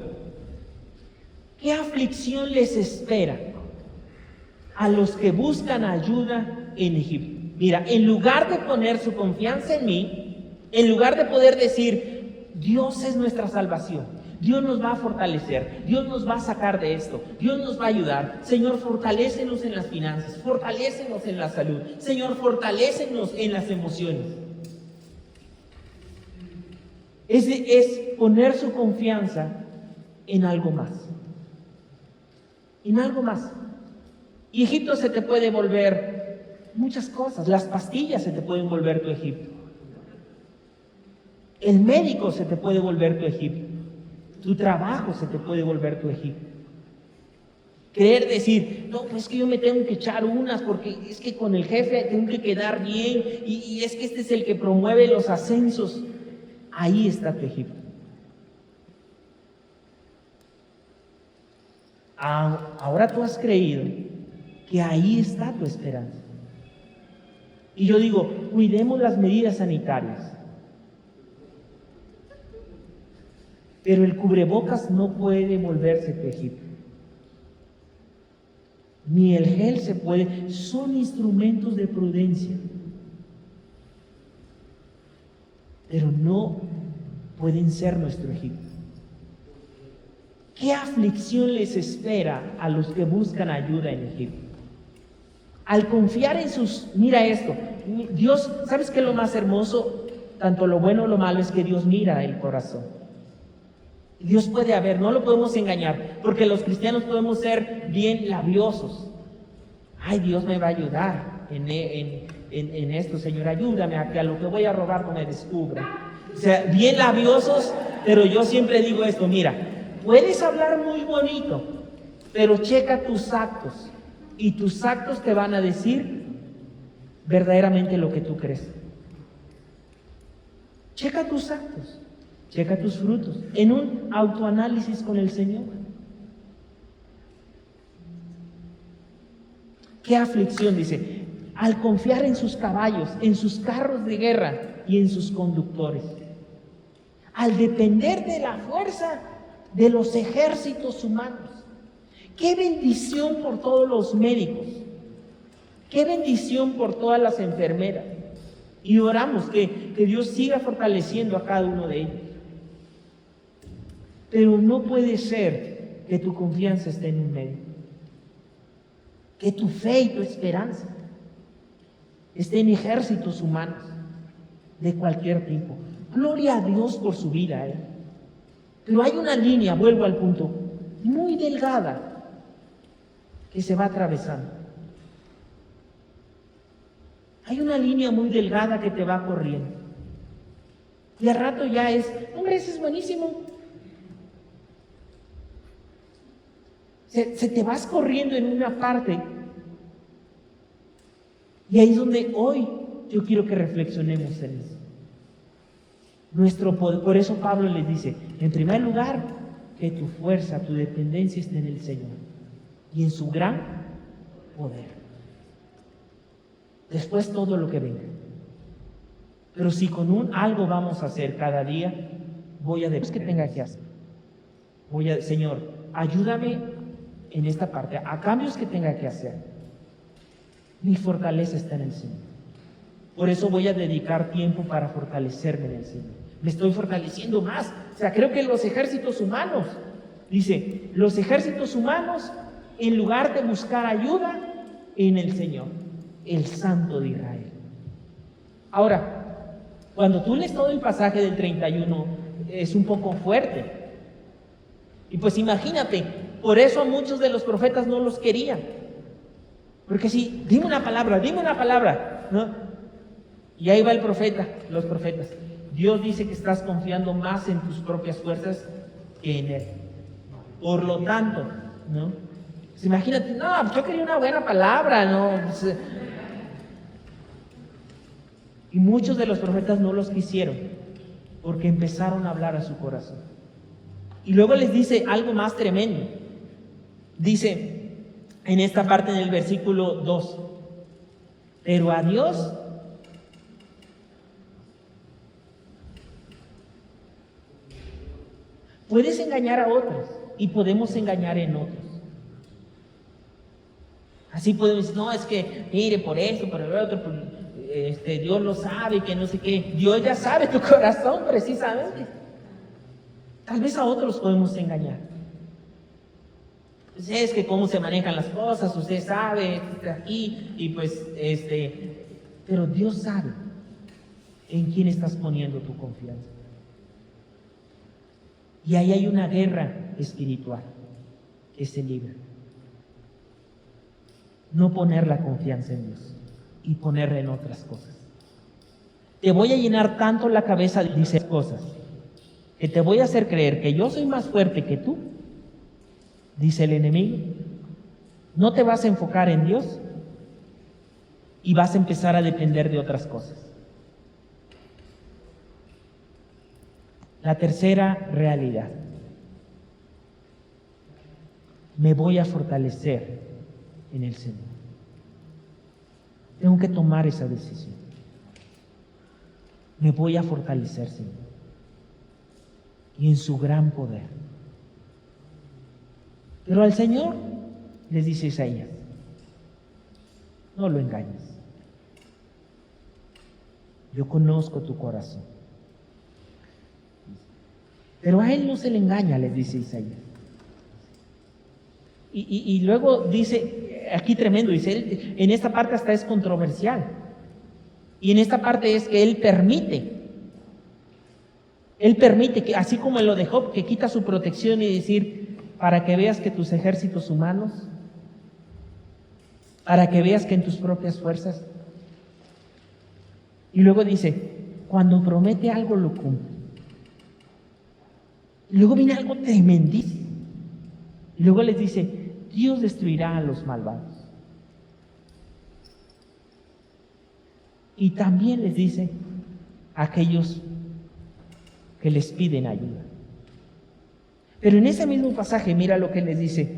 ¿qué aflicción les espera a los que buscan ayuda en Egipto? Mira, en lugar de poner su confianza en mí, en lugar de poder decir, Dios es nuestra salvación, Dios nos va a fortalecer, Dios nos va a sacar de esto, Dios nos va a ayudar, Señor, fortalécenos en las finanzas, fortalécenos en la salud, Señor, fortalécenos en las emociones. Es poner su confianza en algo más. En algo más. Y Egipto se te puede volver muchas cosas. Las pastillas se te pueden volver tu Egipto. El médico se te puede volver tu Egipto. Tu trabajo se te puede volver tu Egipto. Creer decir, no, pues es que yo me tengo que echar unas porque es que con el jefe tengo que quedar bien y es que este es el que promueve los ascensos. Ahí está tu Egipto. Ahora tú has creído que ahí está tu esperanza. Y yo digo, cuidemos las medidas sanitarias. Pero el cubrebocas no puede volverse tu Egipto. Ni el gel se puede. Son instrumentos de prudencia. Pero no pueden ser nuestro Egipto. ¿Qué aflicción les espera a los que buscan ayuda en Egipto? Al confiar en sus... Mira esto, Dios, ¿sabes qué es lo más hermoso? tanto lo bueno o lo malo, es que Dios mira el corazón. Dios puede haber, no lo podemos engañar, porque los cristianos podemos ser bien labiosos. Ay, Dios me va a ayudar en esto, Señor, ayúdame a que a lo que voy a robar no me descubra. O sea, bien labiosos, pero yo siempre digo esto, mira, puedes hablar muy bonito, pero checa tus actos, y tus actos te van a decir verdaderamente lo que tú crees. Checa tus actos, checa tus frutos, en un autoanálisis con el Señor. Qué aflicción, dice, al confiar en sus caballos, en sus carros de guerra y en sus conductores, al depender de la fuerza de los ejércitos humanos. Qué bendición por todos los médicos, qué bendición por todas las enfermeras. Y oramos que Dios siga fortaleciendo a cada uno de ellos. Pero no puede ser que tu confianza esté en un médico, que tu fe y tu esperanza esté en ejércitos humanos de cualquier tipo. Gloria a Dios por su vida, Pero hay una línea, vuelvo al punto, muy delgada que se va atravesando. Hay una línea muy delgada que te va corriendo. Y al rato ya es, hombre, ese es buenísimo. Se te vas corriendo en una parte. Y ahí es donde hoy yo quiero que reflexionemos en eso. Nuestro poder, por eso Pablo les dice, en primer lugar, que tu fuerza, tu dependencia esté en el Señor y en su gran poder. Después todo lo que venga. Pero si con algo vamos a hacer cada día, voy a decir que tenga que hacer. Señor, ayúdame en esta parte, a cambios que tenga que hacer. Mi fortaleza está en el Señor. Por eso voy a dedicar tiempo para fortalecerme en el Señor. Me estoy fortaleciendo más. O sea, creo que los ejércitos humanos, dice, los ejércitos humanos, en lugar de buscar ayuda en el Señor, el Santo de Israel. Ahora, cuando tú lees todo el pasaje del 31, es un poco fuerte. Y pues imagínate, por eso a muchos de los profetas no los querían. Porque si, dime una palabra, ¿no? Y ahí va el profeta, los profetas. Dios dice que estás confiando más en tus propias fuerzas que en Él. Por lo tanto, ¿no? Pues imagínate, no, yo quería una buena palabra, ¿no? Pues, y muchos de los profetas no los quisieron, porque empezaron a hablar a su corazón. Y luego les dice algo más tremendo. Dice en esta parte del versículo 2, pero a Dios puedes engañar a otros y podemos engañar en otros. Así podemos decir, no, es que mire por esto, por el otro, Dios lo sabe, que no sé qué. Dios ya sabe tu corazón precisamente. Tal vez a otros podemos engañar. Pues es que cómo se manejan las cosas, usted sabe, aquí, y pues, pero Dios sabe en quién estás poniendo tu confianza. Y ahí hay una guerra espiritual que se libra. No poner la confianza en Dios y ponerla en otras cosas. Te voy a llenar tanto la cabeza de esas cosas que te voy a hacer creer que yo soy más fuerte que tú, dice el enemigo. No te vas a enfocar en Dios y vas a empezar a depender de otras cosas. La tercera realidad. Me voy a fortalecer en el Señor. Tengo que tomar esa decisión. Me voy a fortalecer, Señor. Y en su gran poder. Pero al Señor les dice Isaías, no lo engañes. Yo conozco tu corazón. Pero a él no se le engaña, les dice Isaías. Y luego dice, aquí tremendo, dice, en esta parte hasta es controversial. Y en esta parte es que él permite Él permite que, así como en lo de Job, que quita su protección y decir, para que veas que tus ejércitos humanos, para que veas que en tus propias fuerzas. Y luego dice, cuando promete algo lo cumple. Y luego viene algo tremendísimo. Y luego les dice, Dios destruirá a los malvados. Y también les dice a aquellos que les piden ayuda. Pero en ese mismo pasaje, mira lo que les dice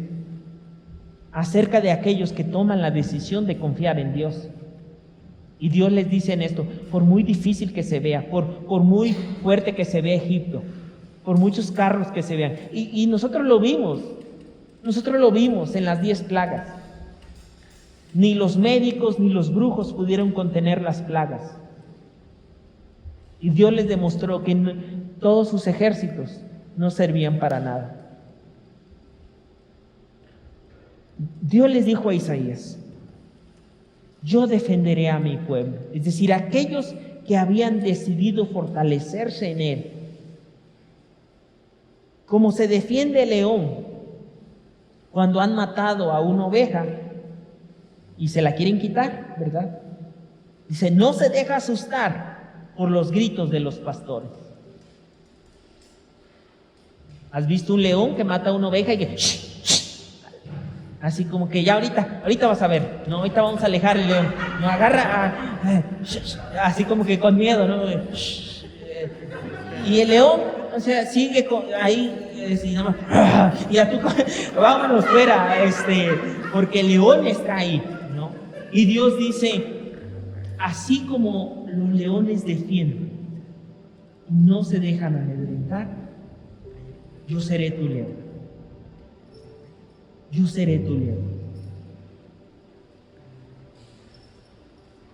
acerca de aquellos que toman la decisión de confiar en Dios. Y Dios les dice en esto, por muy difícil que se vea, por muy fuerte que se vea Egipto, por muchos carros que se vean. Y nosotros lo vimos en las 10 plagas. Ni los médicos ni los brujos pudieron contener las plagas. Y Dios les demostró que todos sus ejércitos no servían para nada. Dios les dijo a Isaías, yo defenderé a mi pueblo. Es decir, aquellos que habían decidido fortalecerse en él. Como se defiende el león cuando han matado a una oveja y se la quieren quitar, ¿verdad? Dice, no se deja asustar por los gritos de los pastores. ¿Has visto un león que mata a una oveja y que así como que ya ahorita vas a ver, no, ahorita vamos a alejar el león, no, agarra, así como que con miedo, ¿no? Y el león, o sea, sigue ahí, y nada más, y a tú, vámonos fuera, porque el león está ahí, ¿no? Y Dios dice, así como los leones defienden, no se dejan amedrentar, yo seré tu león. Yo seré tu león.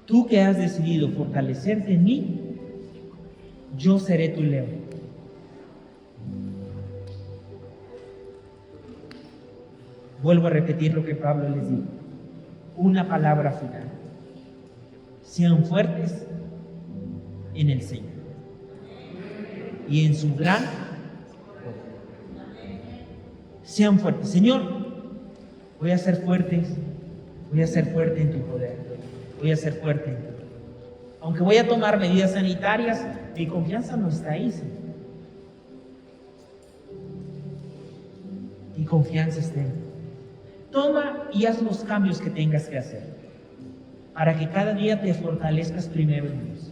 Tú que has decidido fortalecerte en mí, yo seré tu león. Vuelvo a repetir lo que Pablo les dijo. Una palabra final. Sean fuertes en el Señor y en su gran poder. Sean fuertes. Señor, voy a ser fuerte en tu poder, voy a ser fuerte en ti. Aunque voy a tomar medidas sanitarias, mi confianza no está ahí, Señor. Mi confianza está en ti. Toma y haz los cambios que tengas que hacer, para que cada día te fortalezcas primero en Dios.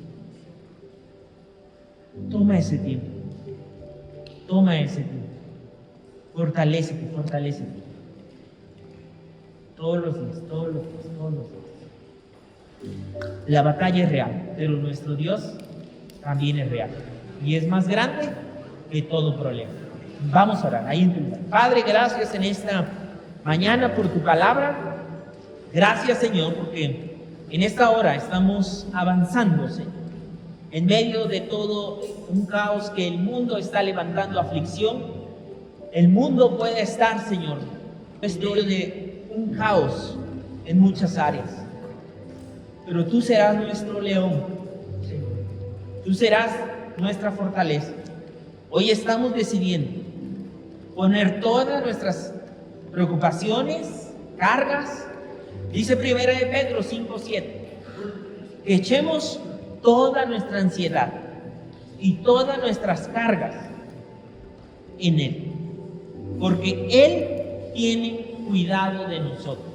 Toma ese tiempo. Fortalécete. Todos los días. La batalla es real, pero nuestro Dios también es real. Y es más grande que todo problema. Vamos a orar, ahí en tu lugar. Padre, gracias en esta mañana por tu palabra. Gracias, Señor, porque en esta hora estamos avanzando, Señor. En medio de todo un caos que el mundo está levantando aflicción, el mundo puede estar, Señor, en medio de un caos en muchas áreas. Pero tú serás nuestro león, Señor. Tú serás nuestra fortaleza. Hoy estamos decidiendo poner todas nuestras preocupaciones, cargas. Dice 1 de Pedro 5:7, que echemos toda nuestra ansiedad y todas nuestras cargas en Él, porque Él tiene cuidado de nosotros.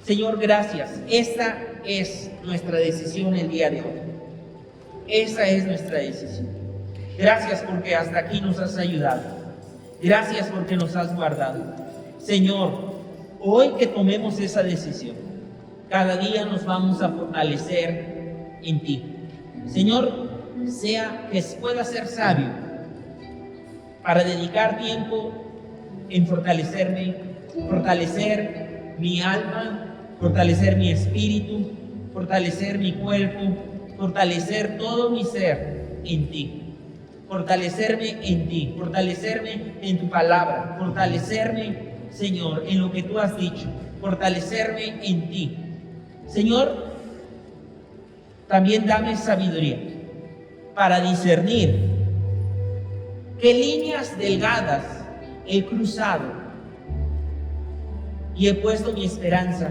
Señor, gracias. Esta es nuestra decisión el día de hoy. Esa es nuestra decisión. Gracias porque hasta aquí nos has ayudado. Gracias porque nos has guardado. Señor, hoy que tomemos esa decisión, cada día nos vamos a fortalecer en ti. Señor, sea que pueda ser sabio para dedicar tiempo en fortalecer mi alma, fortalecer mi espíritu, fortalecer mi cuerpo, fortalecer todo mi ser en ti. Fortalecerme en ti, fortalecerme en tu palabra, fortalecerme, Señor, en lo que tú has dicho, fortalecerme en ti. Señor, también dame sabiduría para discernir qué líneas delgadas he cruzado y he puesto mi esperanza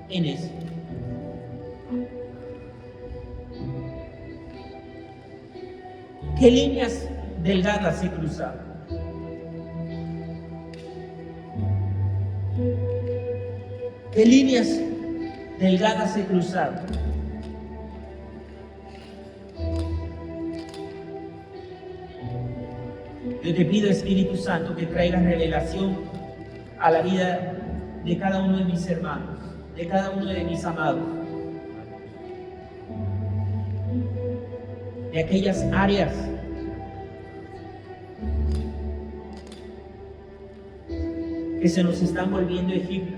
en eso. ¿Qué líneas delgadas he cruzado? ¿Qué líneas delgadas he cruzado? Yo te pido, Espíritu Santo, que traigas revelación a la vida de cada uno de mis hermanos, de cada uno de mis amados, de aquellas áreas que se nos están volviendo Egipto,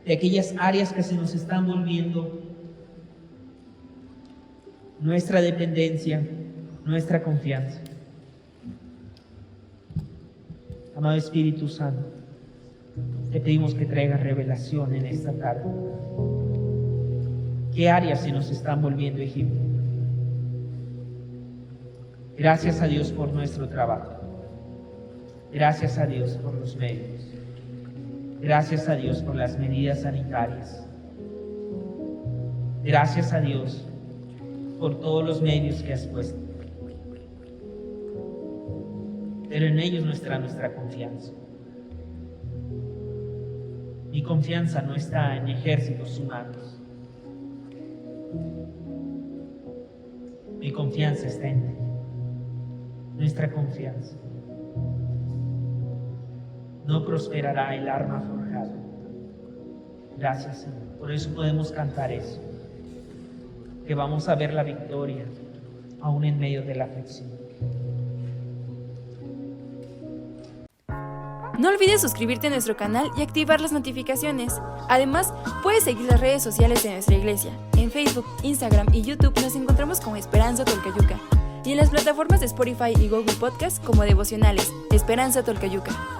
de aquellas áreas que se nos están volviendo nuestra dependencia, nuestra confianza. Amado Espíritu Santo, te pedimos que traigas revelación en esta tarde. ¿Qué áreas se nos están volviendo Egipto? Gracias a Dios por nuestro trabajo. Gracias a Dios por los medios. Gracias a Dios por las medidas sanitarias. Gracias a Dios por todos los medios que has puesto. Pero en ellos no está nuestra confianza. Mi confianza no está en ejércitos humanos. Mi confianza está en ti. Nuestra confianza. No prosperará el arma forjada. Gracias, Señor. Por eso podemos cantar eso. Que vamos a ver la victoria aún en medio de la aflicción. No olvides suscribirte a nuestro canal y activar las notificaciones. Además, puedes seguir las redes sociales de nuestra iglesia. En Facebook, Instagram y YouTube nos encontramos como Esperanza Tolcayuca. Y en las plataformas de Spotify y Google Podcast como Devocionales, Esperanza Tolcayuca.